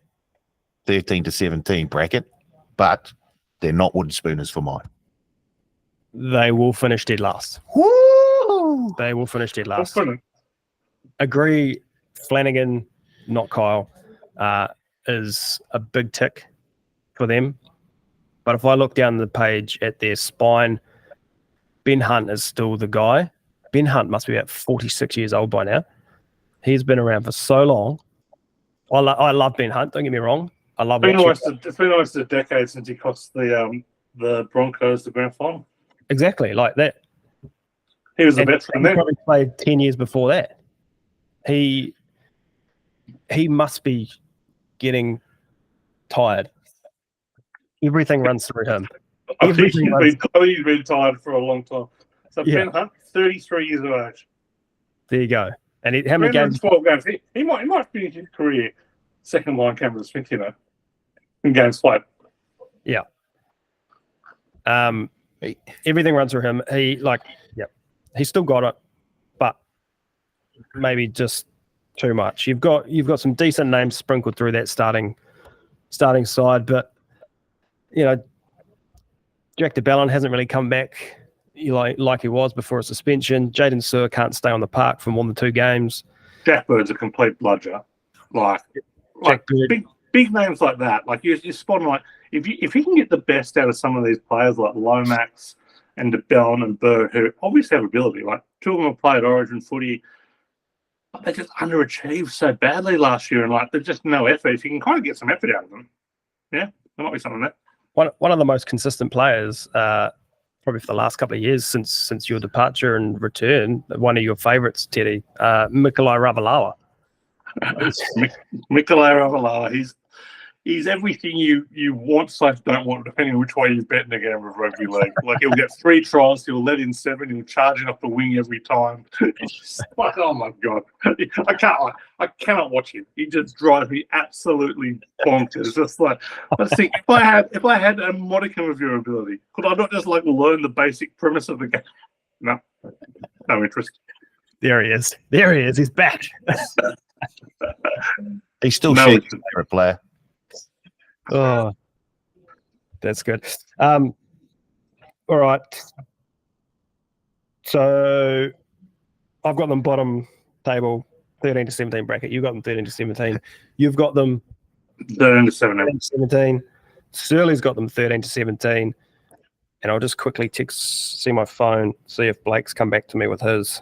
[SPEAKER 3] 13 to 17 bracket, but they're not wooden spooners for mine.
[SPEAKER 1] They will finish dead last.
[SPEAKER 3] Woo!
[SPEAKER 1] They will finish dead last. Agree, Flanagan, not Kyle, is a big tick for them. But if I look down the page at their spine, Ben Hunt is still the guy. Ben Hunt must be about 46 years old by now. He's been around for so long. I love Ben Hunt, don't get me wrong. I love it.
[SPEAKER 2] It's been almost a decade since he cost the Broncos the grand final.
[SPEAKER 1] Exactly, like that.
[SPEAKER 2] He was the veteran then.
[SPEAKER 1] He probably played 10 years before that. He must be getting tired. Everything runs through him.
[SPEAKER 2] I think he's been tired for a long time. So Ben Hunt, 33 years of age.
[SPEAKER 1] There you go. And how many games?
[SPEAKER 2] 12 games. He might finish his career second line Cameron Smith, in games played.
[SPEAKER 1] Yeah. Everything runs through him. He's still got it, but maybe just too much. You've got some decent names sprinkled through that starting side, but Jack DeBellin hasn't really come back like he was before a suspension. Jaden Sewer can't stay on the park for more than 2 games.
[SPEAKER 2] Jack Bird's a complete bludger. Big names like that. Like you're spotting. Like if you can get the best out of some of these players like Lomax and DeBellin and Bird, who obviously have ability. Like 2 of them have played Origin footy, but they just underachieved so badly last year, and there's just no effort. If you can kind of get some effort out of them, yeah, there might be something there.
[SPEAKER 1] One of the most consistent players probably for the last couple of years since your departure and return, one of your favourites, Teddy, Mikolai Ravalawa.
[SPEAKER 2] Mikolai Ravalawa, he's everything you want / don't want, depending on which way you're betting again with rugby league. Like, he'll get 3 tries, he'll let in 7, he'll charge it off the wing every time. It's just like, oh my god, I cannot watch him. He just drives me absolutely bonkers. It's just like, let's think, if I had a modicum of your ability, could I not just like learn the basic premise of the game? No interest.
[SPEAKER 1] There he is. He's back.
[SPEAKER 3] He's still
[SPEAKER 2] No
[SPEAKER 3] Shag's
[SPEAKER 2] interest.
[SPEAKER 3] favourite player.
[SPEAKER 1] Oh, that's good. All right. So I've got them bottom table, 13 to 17 bracket. You've got them 13 to 17. You've got them
[SPEAKER 2] 13 to 17.
[SPEAKER 1] 13 to 17. Surly's got them 13 to 17. And I'll just quickly see my phone, see if Blake's come back to me with his.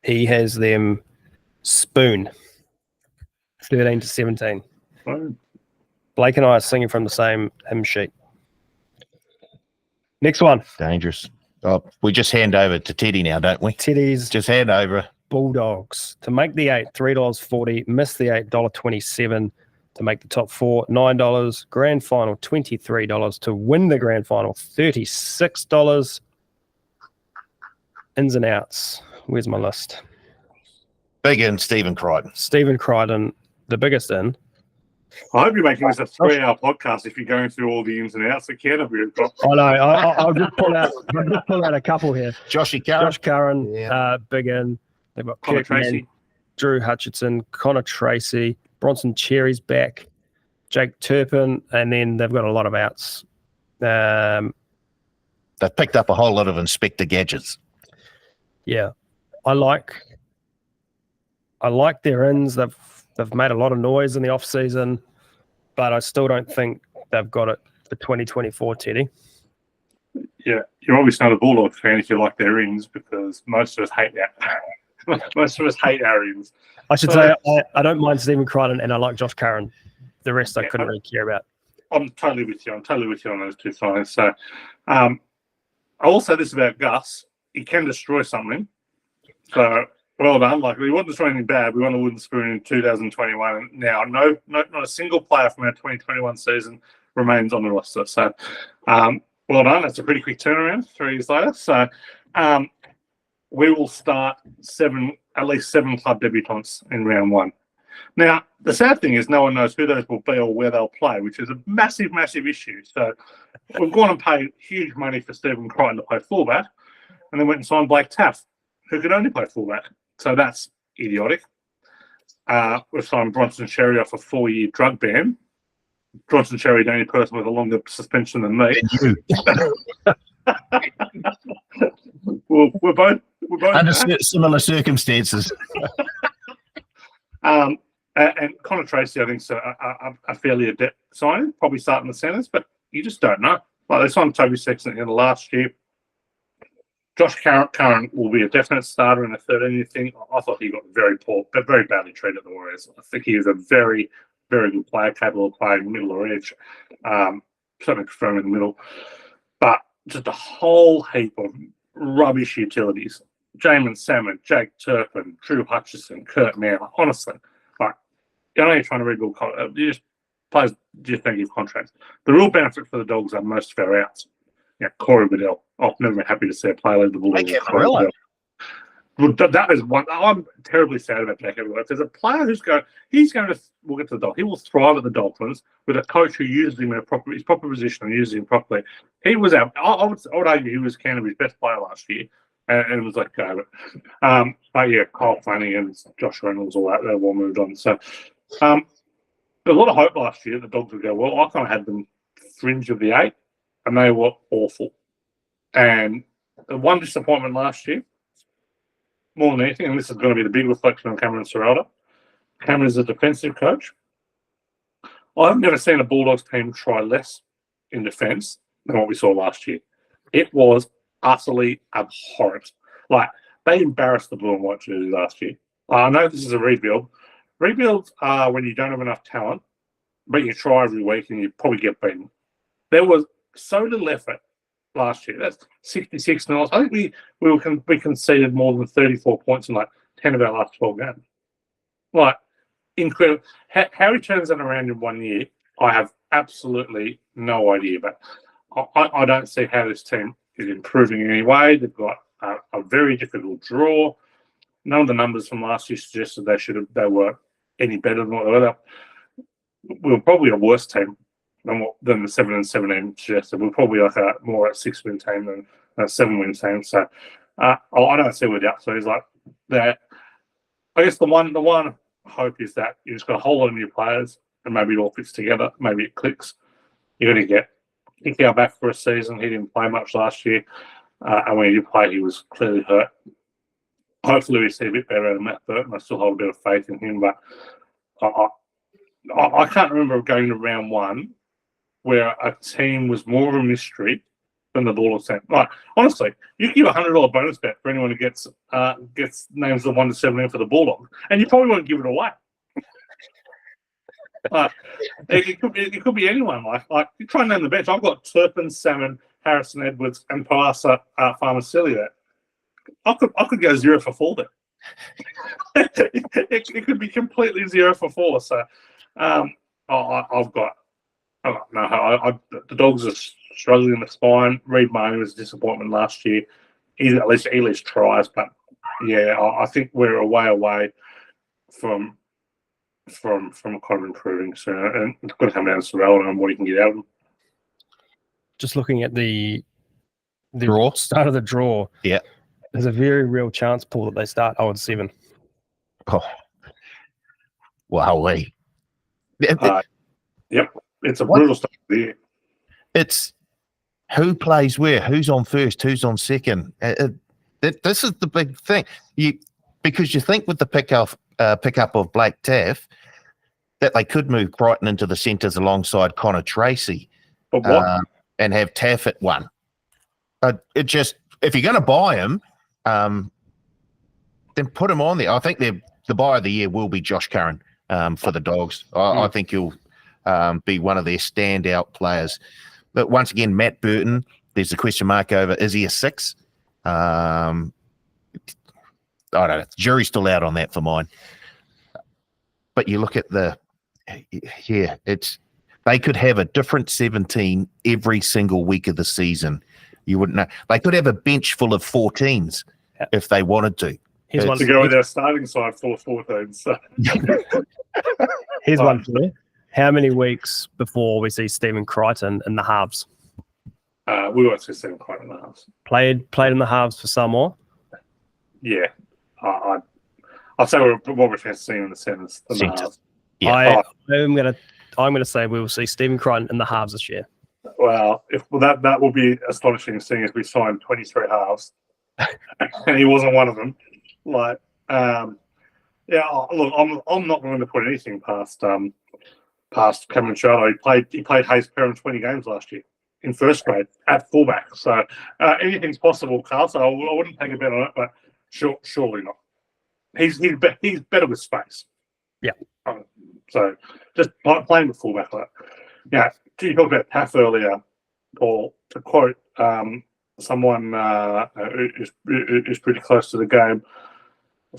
[SPEAKER 1] He has them spoon, 13 to 17.
[SPEAKER 2] Oh.
[SPEAKER 1] Blake and I are singing from the same hymn sheet. Next one.
[SPEAKER 3] Dangerous. Oh, we just hand over to Teddy now, don't we?
[SPEAKER 1] Teddy's
[SPEAKER 3] Just hand over.
[SPEAKER 1] Bulldogs. To make the 8, $3.40. Miss the 8, $1.27. To make the top 4, $9. Grand final, $23. To win the grand final, $36. Ins and outs. Where's my list?
[SPEAKER 3] Big in Stephen Crichton.
[SPEAKER 1] Stephen Crichton, the biggest in.
[SPEAKER 2] I hope you're making this a 3-hour podcast if you're going through all the ins and outs that Canterbury have got.
[SPEAKER 1] I know. I'll just pull out a couple here.
[SPEAKER 3] Joshy Curran.
[SPEAKER 1] Josh Curran,
[SPEAKER 3] Yeah.
[SPEAKER 1] big in. They've got
[SPEAKER 2] Connor
[SPEAKER 1] Kirkman,
[SPEAKER 2] Tracy.
[SPEAKER 1] Drew Hutchinson, Connor Tracy, Bronson Cherry's back, Jake Turpin, and then they've got a lot of outs.
[SPEAKER 3] They've picked up a whole lot of Inspector Gadgets.
[SPEAKER 1] Yeah, I like their ins. They've made a lot of noise in the off season, but I still don't think they've got it for 2024, Teddy.
[SPEAKER 2] Yeah, you're obviously not a Bulldogs fan if you like their ins, because most of us hate that. Most of us hate our ins.
[SPEAKER 1] I should say I don't mind Stephen Crichton and I like Josh Curran. The rest I
[SPEAKER 2] Yeah,
[SPEAKER 1] couldn't really care about.
[SPEAKER 2] I'm totally with you. I'm totally with you on those two sides. So, I will say this about Gus: he can destroy something. So, well done. Like, we wouldn't destroy anything bad. We won a wooden spoon in 2021. And now, not a single player from our 2021 season remains on the roster. So, well done. That's a pretty quick turnaround 3 years later. So, we will start at least seven club debutants in round 1. Now, the sad thing is no one knows who those will be or where they'll play, which is a massive, massive issue. So we've gone and paid huge money for Stephen Crichton to play fullback, and then went and signed Blake Taff, who could only play fullback. So that's idiotic. We've signed Bronson Cherry off a 4-year drug ban. Bronson Cherry, the only person with a longer suspension than me. Well, we're both
[SPEAKER 3] Under similar circumstances.
[SPEAKER 2] And Connor Tracy, I think, is a fairly adept signing, probably starting the centres, but you just don't know. Like, they signed Toby Sexton in the last year. Josh Curran will be a definite starter in the 13-year thing. I thought he got very badly treated at the Warriors. I think he is a very, very good player, capable of playing middle or edge, certainly preferring in the middle. But just a whole heap of rubbish utilities. Jamin Salmon, Jake Turpin, Drew Hutchison, Kurt Mann. Honestly, like, I know you're trying to rebuild. You just players just don't give contracts. The real benefit for the Dogs are most of our outs. Yeah, Corey Waddell. I've never been happy to see a player leave the Bulldogs. Well, that is one. I'm terribly sad about Jack Everett. If there's a player we'll get to the Dolphins. He will thrive at the Dolphins with a coach who uses him in his proper position and uses him properly. He was out. I would argue he was Canterbury's best player last year, and it was like go. But yeah, Kyle Flanagan, Josh Reynolds, all that, they've all moved on. So there's a lot of hope last year the Dogs would go well. I kind of had them fringe of the 8, and they were awful. And the one disappointment last year, more than anything, and this is going to be the big reflection on Cameron Serralda. Cameron is a defensive coach. I've never seen a Bulldogs team try less in defence than what we saw last year. It was utterly abhorrent. Like, they embarrassed the blue and white jerseys last year. I know this is a rebuild. Rebuilds are when you don't have enough talent, but you try every week and you probably get beaten. There was so little effort last year. That's 66 nils. I think we conceded more than 34 points in like 10 of our last 12 games. Like, incredible. How he turns that around in 1 year, I have absolutely no idea. But I don't see how this team is improving in any way. They've got a very difficult draw. None of the numbers from last year suggested they were any better than what they were. We were probably a worse team than the 7-17 suggested. We're probably like more a 6-win team than a 7-win team. So I don't see where the upside is like that. I guess the one hope is that you just got a whole lot of new players and maybe it all fits together. Maybe it clicks. You're going to get Hickey back for a season. He didn't play much last year. And when he did play, he was clearly hurt. Hopefully we see a bit better out of Matt Burton. I still hold a bit of faith in him, but I can't remember going to round one where a team was more of a mystery than the Bulldogs team. Like, honestly, you give $100 bonus bet for anyone who gets names of 1 to 17 for the Bulldogs, and you probably won't give it away. It could be anyone. Like you try and name the bench. I've got Turpin, Salmon, Harrison Edwards, and Palasa Farmasilli there. I could go 0 for 4 there. it could be completely 0 for 4. So the Dogs are struggling in the spine. Reid Marnie was a disappointment last year. He at least tries, but yeah, I think we're a way away from kind of improving. So and it's going to come down to Sorrell and what he can get out of them.
[SPEAKER 1] Just looking at the
[SPEAKER 3] Draw?
[SPEAKER 1] start of the draw,
[SPEAKER 3] Yeah.
[SPEAKER 1] there's a very real chance, Paul, that they start 0-7.
[SPEAKER 3] Oh, wow.
[SPEAKER 2] Yep, it's a brutal start of the year.
[SPEAKER 3] It's who plays where, who's on first, who's on second. This is the big thing. Because you think with the pickup of Blake Taff that they could move Crichton into the centres alongside Connor Tracy,
[SPEAKER 2] But what?
[SPEAKER 3] and have Taff at 1. It just, if you're going to buy him, then put him on there. I think the buy of the year will be Josh Curran for the Dogs. I think he'll be one of their standout players. But once again, Matt Burton, there's a question mark over, is he a 6? I don't know. The jury's still out on that for mine. But you look at they could have a different 17 every single week of the season. You wouldn't know. They could have a bench full of 14s if they wanted to.
[SPEAKER 1] Here's one
[SPEAKER 2] To go with our starting side full of 14. So.
[SPEAKER 1] Here's one for you. How many weeks before we see Stephen Crichton in the halves?
[SPEAKER 2] We won't see Stephen Crichton in the halves.
[SPEAKER 1] Played in the halves for Samoa?
[SPEAKER 2] Yeah. I'll say what we're seeing in the centres.
[SPEAKER 3] Yeah.
[SPEAKER 1] I'm gonna say we will see Stephen Crichton in the halves this year.
[SPEAKER 2] Well, that will be astonishing, seeing as we signed 23 halves, and he wasn't one of them. Like, look, I'm not willing to put anything past Cameron Charlo. He played Hayes Perrin 20 games last year in first grade at fullback. So anything's possible, Karl. So I wouldn't take a bet on it, but surely not. He's better with space.
[SPEAKER 1] Yeah.
[SPEAKER 2] So just playing with fullback. Yeah. You talked about Taff earlier, Paul. To quote someone who's pretty close to the game,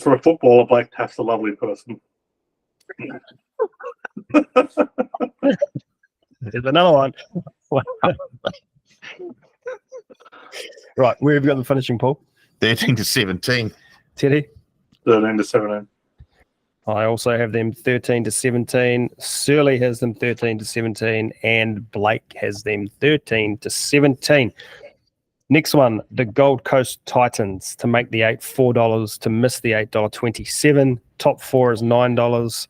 [SPEAKER 2] for a footballer, Blake Taff's a lovely person.
[SPEAKER 1] There's another one. Right, where have you got the finishing, Paul?
[SPEAKER 3] 13-17.
[SPEAKER 1] Teddy?
[SPEAKER 2] 13-17.
[SPEAKER 1] I also have them 13-17. Surly has them 13-17, and Blake has them 13-17. Next one, the Gold Coast Titans to make the 8 $4, to miss the $8.27. Top 4 is $9.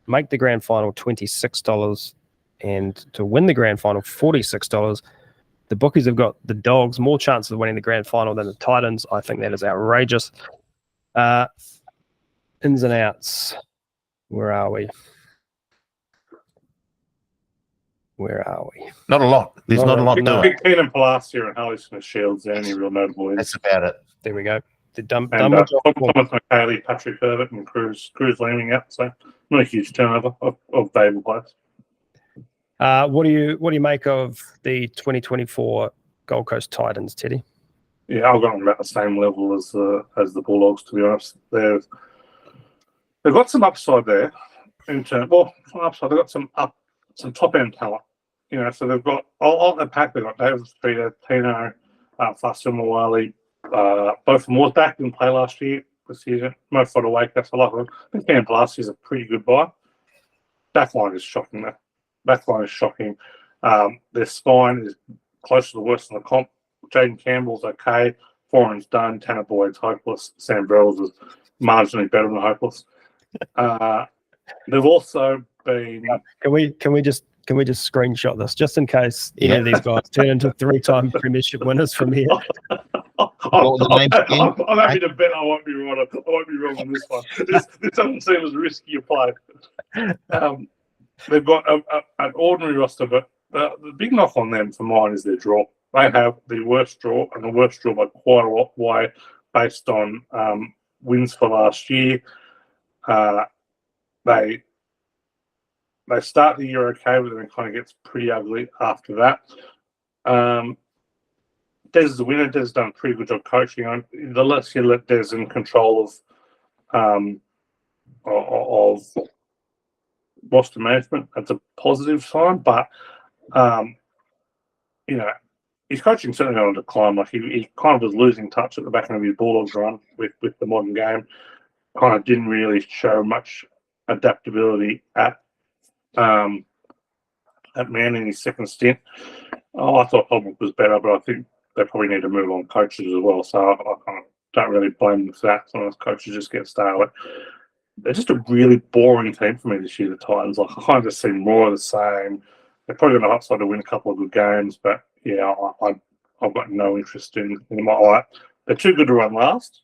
[SPEAKER 1] Make the grand final $26, and to win the grand final $46. The bookies have got the Dogs more chances of winning the grand final than the Titans. I think that is outrageous. Ins and outs. Where are we?
[SPEAKER 3] Not a lot. There's not a lot to it.
[SPEAKER 2] Keenan Palacio and Harley Smith Shields, the only real notable is.
[SPEAKER 3] That's about it.
[SPEAKER 1] There we go. The
[SPEAKER 2] Thomas McHaley, Patrick Herbert, and Cruz landing out. So not a huge turnover of valuable players.
[SPEAKER 1] What do you make of the 2024 Gold Coast Titans, Teddy?
[SPEAKER 2] Yeah, I've got them about the same level as the Bulldogs, to be honest. They've got some upside there in terms. Well, not upside. They've got some top end talent. So they've got all the pack. They've got David Peter, Tino, Faster Mawali. Both of them was back and play last year. This season, Mo Fodawake, that's a lot of them. I think Cam last year's a pretty good buy. Backline is shocking. Though. Backline is shocking. Their spine is close to the worst in the comp. Jaden Campbell's okay. Foreign's done. Tanner Boyd's hopeless. Sam Burrells is marginally better than hopeless. They've also been.
[SPEAKER 1] Can we just screenshot this just in case any of these guys turn into 3-time premiership winners from here?
[SPEAKER 2] I'm happy to bet I won't be wrong. I won't be wrong on this one. This doesn't seem as risky a play. They've got an ordinary roster, but the big knock on them for mine is their draw. They have the worst draw, and the worst draw by quite a lot way based on wins for last year. They start the year okay, but then it kind of gets pretty ugly after that. Des is a winner. Des has done a pretty good job coaching. The less you let Des in control of roster management, that's a positive sign. But his coaching certainly on a decline. Like he kind of was losing touch at the back end of his Bulldogs run with the modern game. Kind of didn't really show much adaptability at Man in his second stint. I thought Holbrook was better, but I think they probably need to move on coaches as well. So I kind of don't really blame them for that. Sometimes coaches just get stale. They're just a really boring team for me this year, the Titans. Like I kind of just see more of the same. They're probably going to upside to win a couple of good games, but yeah, I've got no interest in them. They're too good to run last,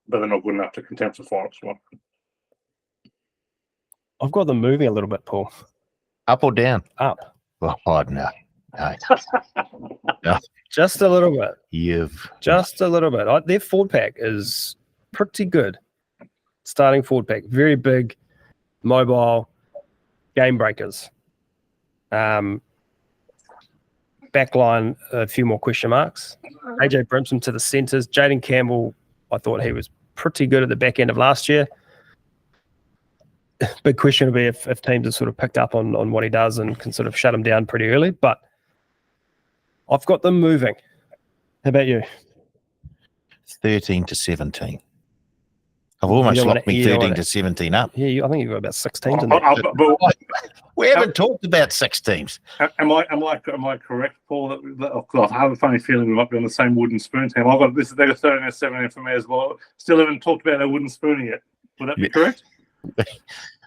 [SPEAKER 2] but they're not good enough to contend for finals.
[SPEAKER 1] I've got them moving a little bit, Paul.
[SPEAKER 3] Up or down?
[SPEAKER 1] Up.
[SPEAKER 3] Oh, no. No.
[SPEAKER 1] Just a little bit. Just a little bit. Their forward pack is pretty good. Starting forward pack. Very big, mobile, game breakers. Backline, a few more question marks. AJ Brimson to the centres. Jaden Campbell, I thought he was pretty good at the back end of last year. Big question will be if teams have sort of picked up on what he does and can sort of shut him down pretty early. But I've got them moving. How about you? 13
[SPEAKER 3] to 17. I've almost locked me 13 to 17 up.
[SPEAKER 1] Yeah, I think you've got about 6 teams in there.
[SPEAKER 3] We haven't talked about 6 teams.
[SPEAKER 2] Am I correct, Paul? I have a funny feeling we might be on the same wooden spoon team. I've got this. They got 13 to 17 for me as well. Still haven't talked about a wooden spoon yet. Would that be correct?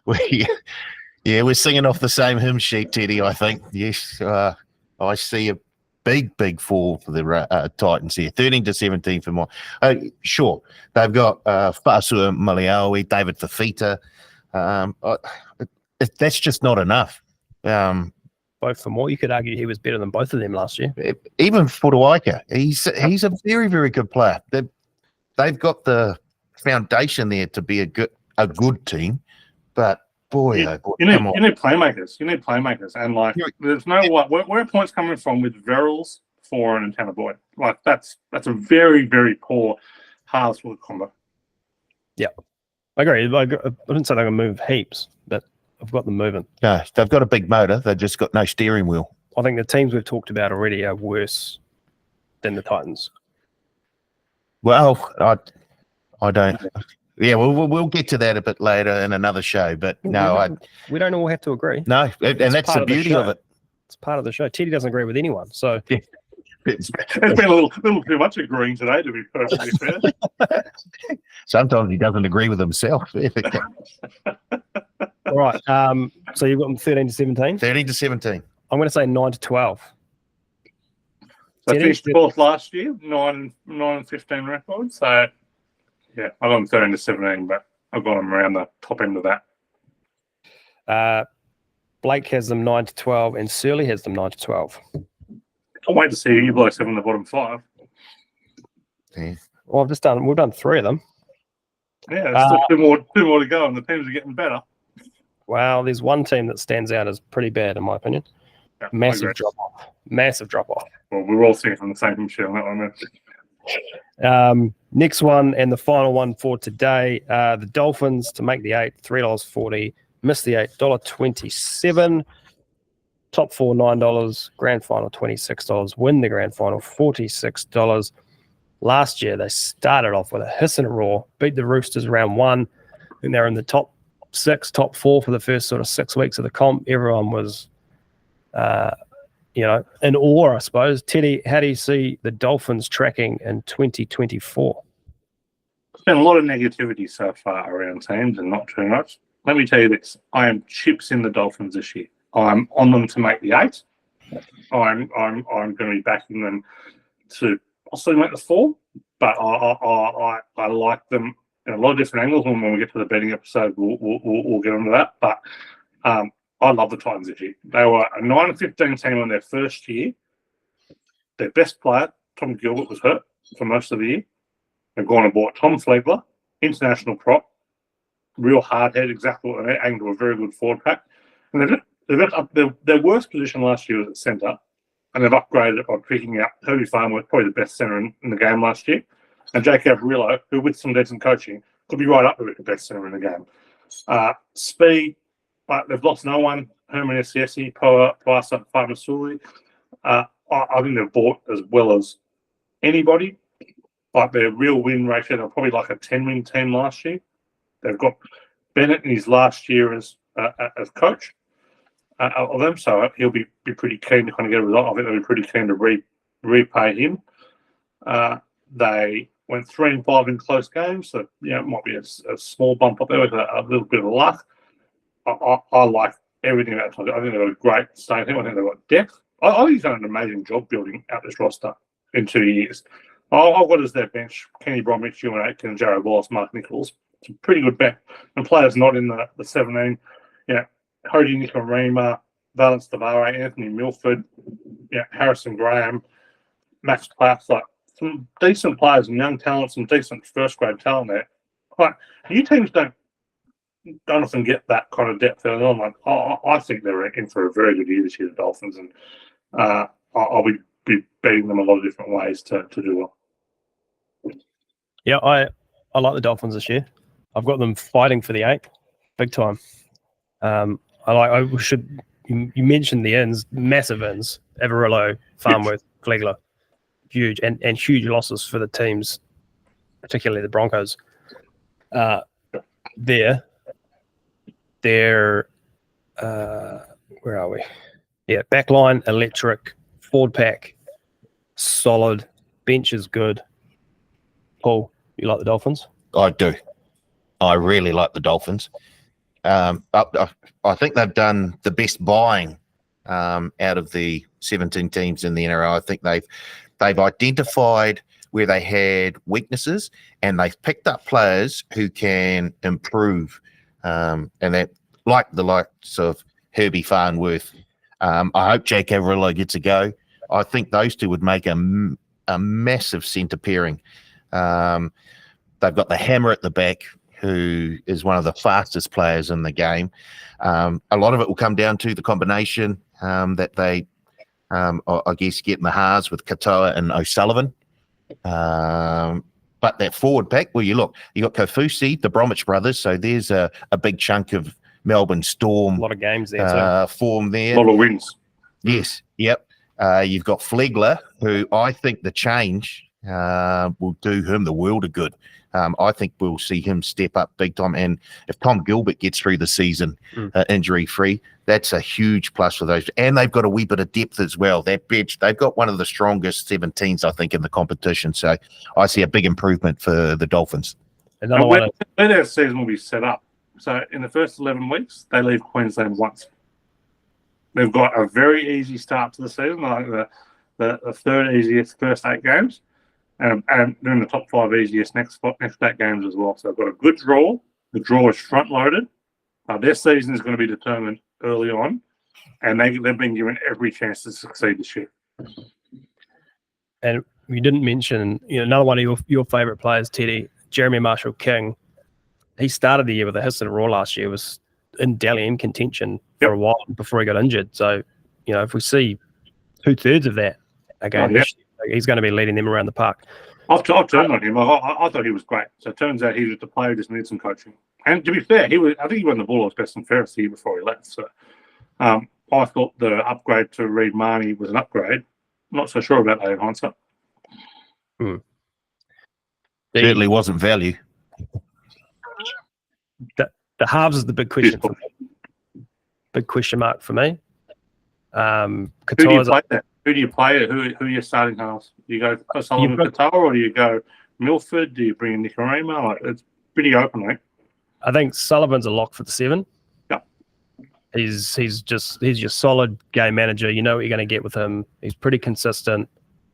[SPEAKER 3] We're singing off the same hymn sheet, Teddy. I think yes. I see a big fall for the Titans here. 13 to 17 for more. Sure, they've got Fasua Maliawi, David Fafita. That's just not enough.
[SPEAKER 1] Both for more. You could argue he was better than both of them last year.
[SPEAKER 3] Even Futuaika, he's a very, very good player. They've got the foundation there to be a good team, but boy, you need
[SPEAKER 2] playmakers. You need playmakers, and there's no where are points coming from with Verrills, Foreign, and Tanner Boyd? Like that's a very, very poor halves for the combo.
[SPEAKER 1] Yeah, I agree. I didn't say they're going to move heaps, but I've got them moving.
[SPEAKER 3] No, they've got a big motor. They've just got no steering wheel.
[SPEAKER 1] I think the teams we've talked about already are worse than the Titans.
[SPEAKER 3] Well, I don't. Yeah, we'll get to that a bit later in another show. But no,
[SPEAKER 1] we don't all have to agree.
[SPEAKER 3] No, and that's the beauty of it.
[SPEAKER 1] It's part of the show. Teddy doesn't agree with anyone, so
[SPEAKER 3] yeah.
[SPEAKER 2] It's been a little too much agreeing today, to be perfectly fair.
[SPEAKER 3] Sometimes he doesn't agree with himself.
[SPEAKER 1] All right. So you've got them 13 to 17.
[SPEAKER 3] 13 to 17.
[SPEAKER 1] I'm going to say 9 to 12.
[SPEAKER 2] So finished 12th last year, 9 and 15 record. So yeah, I got them 13 to 17, but I've got them around the top end of
[SPEAKER 1] that. Blake has them 9 to 12, and Surly has them 9 to 12.
[SPEAKER 2] I'll wait to see you blokes have in the bottom 5.
[SPEAKER 3] Yeah.
[SPEAKER 1] Well, we've done 3 of them.
[SPEAKER 2] Yeah, there's still two more to go, and the teams are getting better.
[SPEAKER 1] Well, there's one team that stands out as pretty bad, in my opinion.
[SPEAKER 2] Yeah,
[SPEAKER 1] Massive
[SPEAKER 2] I agree.
[SPEAKER 1] drop off. Massive drop off.
[SPEAKER 2] Well, we're all seeing from the same shit on that one.
[SPEAKER 1] Next one and the final one for today. The Dolphins to make the 8, $3.40. Miss the 8, $1.27. Top 4, $9. Grand final, $26. Win the grand final, $46. Last year, they started off with a hiss and a roar, beat the Roosters round 1, and they're in the top 6, top 4 for the first sort of 6 weeks of the comp. Everyone was, in awe, I suppose. Teddy, how do you see the Dolphins tracking in 2024?
[SPEAKER 2] There's been a lot of negativity so far around teams and not too much. Let me tell you this. I am chips in the Dolphins this year. I'm on them to make the 8. I'm going to be backing them to possibly make the 4, but I like them in a lot of different angles. When we get to the betting episode, we'll get into that. But I love the Titans this year. They were a 9-15 team on their first year. Their best player, Tom Gilbert, was hurt for most of the year. They've gone and bought Tom Flegler, international prop, real hard head, exactly what they aimed to a very good forward pack. And their worst position last year was at centre, and they've upgraded it by picking up Herbie Farnworth, probably the best centre in the game last year, and Jake Averillo, who with some decent coaching could be right up there with the best centre in the game. Speed, but they've lost no one. Herman Esiesi, Poasa Farmasuli. I think they've bought as well as anybody. Like their real win ratio, they're probably like a 10-win team last year. They've got Bennett in his last year as coach of them, so he'll be pretty keen to kind of get a result. I think they'll be pretty keen to repay him. They went 3-5 in close games, so it might be a small bump up there with a little bit of luck. I like everything about it. I think they've got a great starting team. I think they've got depth. I think he's done an amazing job building out this roster in 2 years. I've got as their bench Kenny Bromwich, Ewan Aitken, Jared Wallace, Mark Nichols. It's a pretty good bench. And players not in the 17, Cody Nikorima, Valence Tavare, Anthony Milford, Harrison Graham, Max Platt, like some decent players and young talent, some decent first-grade talent there. Like, new teams don't often get that kind of depth early on. Like, I think they're in for a very good year this year, the Dolphins, and I'll be beating them a lot of different ways to do well.
[SPEAKER 1] Yeah, I like the Dolphins this year. I've got them fighting for the 8, big time. You mentioned the ins, massive ins. Averillo, Farnworth, Flegler, huge and huge losses for the teams, particularly the Broncos. They're where are we? Yeah, backline electric, forward pack solid, bench is good. Paul, you like the Dolphins?
[SPEAKER 3] I do. I really like the Dolphins. I think they've done the best buying out of the 17 teams in the NRL. I think they've identified where they had weaknesses and they've picked up players who can improve. And that, like the likes of Herbie Farnworth. I hope Jake Averillo gets a go. I think those two would make a massive centre pairing. They've got the hammer at the back, who is one of the fastest players in the game. A lot of it will come down to the combination that they, I guess, get in the halves with Katoa and O'Sullivan. But that forward pack, well, you got Kofusi, the Bromwich brothers, so there's a big chunk of Melbourne Storm.
[SPEAKER 1] A lot of games there,
[SPEAKER 3] form there.
[SPEAKER 2] A lot of wins.
[SPEAKER 3] Yes, yep. You've got Flegler, who I think the change will do him the world of good. I think we'll see him step up big time. And if Tom Gilbert gets through the season injury-free, that's a huge plus for those. And they've got a wee bit of depth as well. That bench, they've got one of the strongest 17s, I think, in the competition. So I see a big improvement for the Dolphins.
[SPEAKER 2] And where their season will be set up. So in the first 11 weeks, they leave Queensland once. They've got a very easy start to the season, like the third easiest first 8 games. And they're in the top 5 easiest next 8 games as well. So they've got a good draw. The draw is front-loaded. Their season is going to be determined early on, and they've been given every chance to succeed this year.
[SPEAKER 1] And you didn't mention, another one of your favourite players, Teddy, Jeremy Marshall-King. He started the year with a hiss and a roar last year, was in contention for a while before he got injured. So, if we see 2/3 of that again,
[SPEAKER 2] Oh, yeah.
[SPEAKER 1] he's going to be leading them around the park.
[SPEAKER 2] I've turned on him. I thought he was great. So it turns out he was the player who just needed some coaching. And to be fair, I think he won the Bulldogs best and fairest the year before he left. So I thought the upgrade to Reid Marnie was an upgrade. I'm not so sure about that in hindsight.
[SPEAKER 3] Certainly wasn't value.
[SPEAKER 1] The halves is the big question for me. Big question mark for me.
[SPEAKER 2] Who do you play there? Who do you play? Who are your starting halves? Do you go Sullivan Qatar, or do you go Milford? Do you bring in Nicarima? Like, it's pretty open, right?
[SPEAKER 1] I think Sullivan's a lock for the 7.
[SPEAKER 2] Yeah.
[SPEAKER 1] He's your solid game manager. You know what you're going to get with him. He's pretty consistent.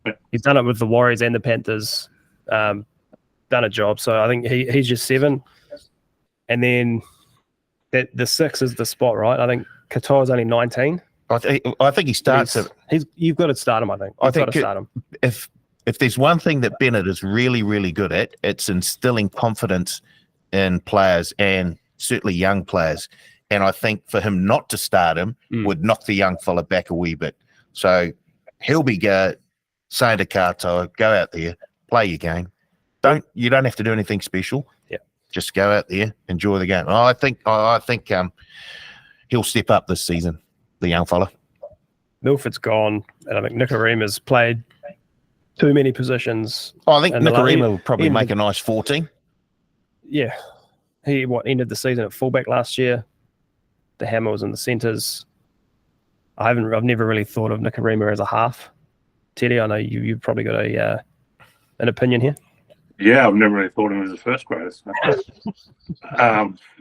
[SPEAKER 2] Yeah.
[SPEAKER 1] He's done it with the Warriors and the Panthers. Done a job. So I think he's your 7. And then the 6 is the spot, right? I think Qatar's only 19.
[SPEAKER 3] I think he starts.
[SPEAKER 1] You've got to start him. I think. You've got to start him.
[SPEAKER 3] If there's one thing that Bennett is really, really good at, it's instilling confidence in players, and certainly young players. And I think for him not to start him would knock the young fella back a wee bit. So he'll be saying to Karl, go out there, play your game. You don't have to do anything special.
[SPEAKER 1] Yeah.
[SPEAKER 3] Just go out there, enjoy the game. I think he'll step up this season. The young fella.
[SPEAKER 1] Milford's gone, and I think Nicarima's played too many positions.
[SPEAKER 3] I think Nicarima will probably make a nice 14.
[SPEAKER 1] Yeah. He ended the season at fullback last year. The hammer was in the centres. I've never really thought of Nicarima as a half. Teddy, I know you've probably got an opinion here.
[SPEAKER 2] Yeah, I've never really thought of him as a first grader. So.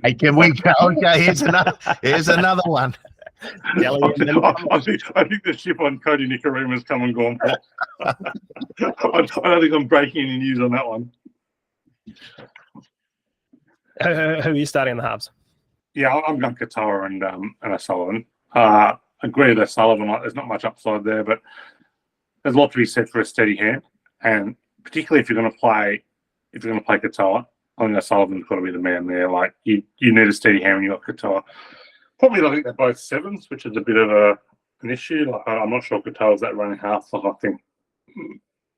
[SPEAKER 3] Hey, can we go? Okay, here's another one.
[SPEAKER 2] I think the ship on Cody Nicarima has come and gone. I don't think I'm breaking any news on that one.
[SPEAKER 1] Who are you starting in the halves?
[SPEAKER 2] Yeah, I'm going Qatar and O'Sullivan. Agree with O'Sullivan. There's not much upside there, but there's a lot to be said for a steady hand, and particularly if you're going to play Qatar, I think O'Sullivan's got to be the man there. Like you need a steady hand when you got Qatar. Probably, I think they're both 7s, which is a bit of an issue. Like, I'm not sure Qatar's that running half. Like, I think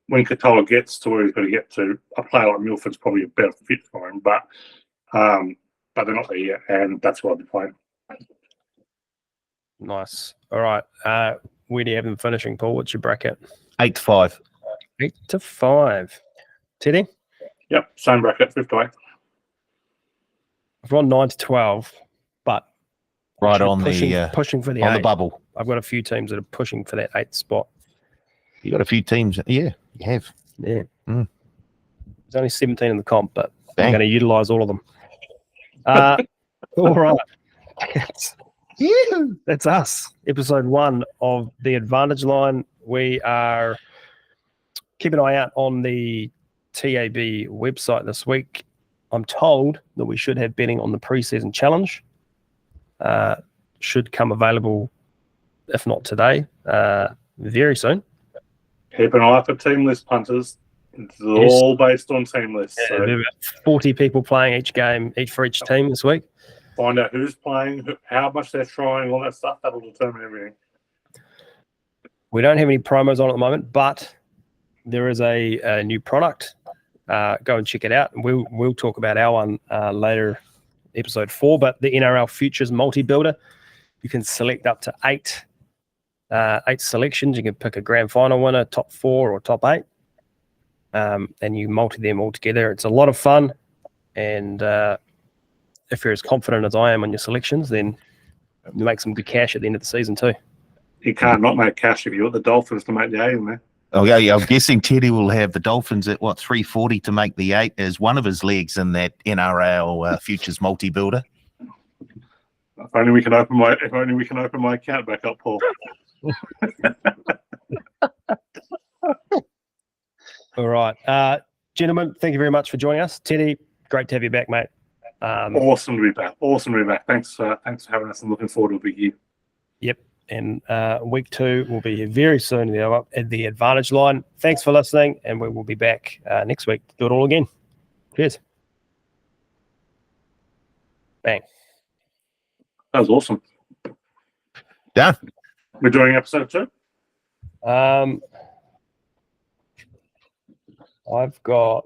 [SPEAKER 2] when Qatar gets to where he's got to get to, a player like Milford's probably a better fit for him. But they're not there yet, and that's what I'll be playing.
[SPEAKER 1] Nice. All right. Where do you have them finishing, Paul? What's your bracket?
[SPEAKER 3] 8-5.
[SPEAKER 1] 8-5. Teddy?
[SPEAKER 2] Yep, same bracket, 5 to 8.
[SPEAKER 1] I've gone 9-12, but
[SPEAKER 3] right on
[SPEAKER 1] pushing for the 8.
[SPEAKER 3] The bubble.
[SPEAKER 1] I've got a few teams that are pushing for that 8th spot.
[SPEAKER 3] You got a few teams, yeah, you have.
[SPEAKER 1] Yeah. There's only 17 in the comp, but I'm going to utilise all of them. All right. That's us. Episode 1 of The Advantage Line. We are keep an eye out on the TAB website this week. I'm told that we should have betting on the preseason challenge. Should come available, if not today, very soon.
[SPEAKER 2] Keep an eye for team list punters. It's all based on team lists.
[SPEAKER 1] Yeah, there are about 40 people playing each game, each for each team this week.
[SPEAKER 2] Find out who's playing, how much they're trying, all that stuff. That'll determine everything.
[SPEAKER 1] We don't have any promos on at the moment, but there is a new product. Go and check it out. We'll talk about our one later, episode 4. But the NRL Futures Multi-Builder, you can select up to 8 selections. You can pick a grand final winner, top 4 or top 8, and you multi them all together. It's a lot of fun, and if you're as confident as I am on your selections, then you make some good cash at the end of the season too.
[SPEAKER 2] You can't not make cash if you want the Dolphins to make the 8 in there.
[SPEAKER 3] Oh yeah, I'm guessing Teddy will have the Dolphins at 340 to make the 8 as one of his legs in that NRL Futures Multi-Builder.
[SPEAKER 2] If only we can open my account back up, Paul.
[SPEAKER 1] All right, gentlemen, thank you very much for joining us. Teddy, great to have you back, mate.
[SPEAKER 2] Awesome to be back. Thanks for having us, and looking forward to a big year.
[SPEAKER 1] Yep. And week 2 will be here very soon at the Advantage Line. Thanks for listening, and we will be back next week to do it all again. Cheers. Bang.
[SPEAKER 2] That was awesome.
[SPEAKER 3] Done.
[SPEAKER 2] We're doing episode 2.
[SPEAKER 1] I've got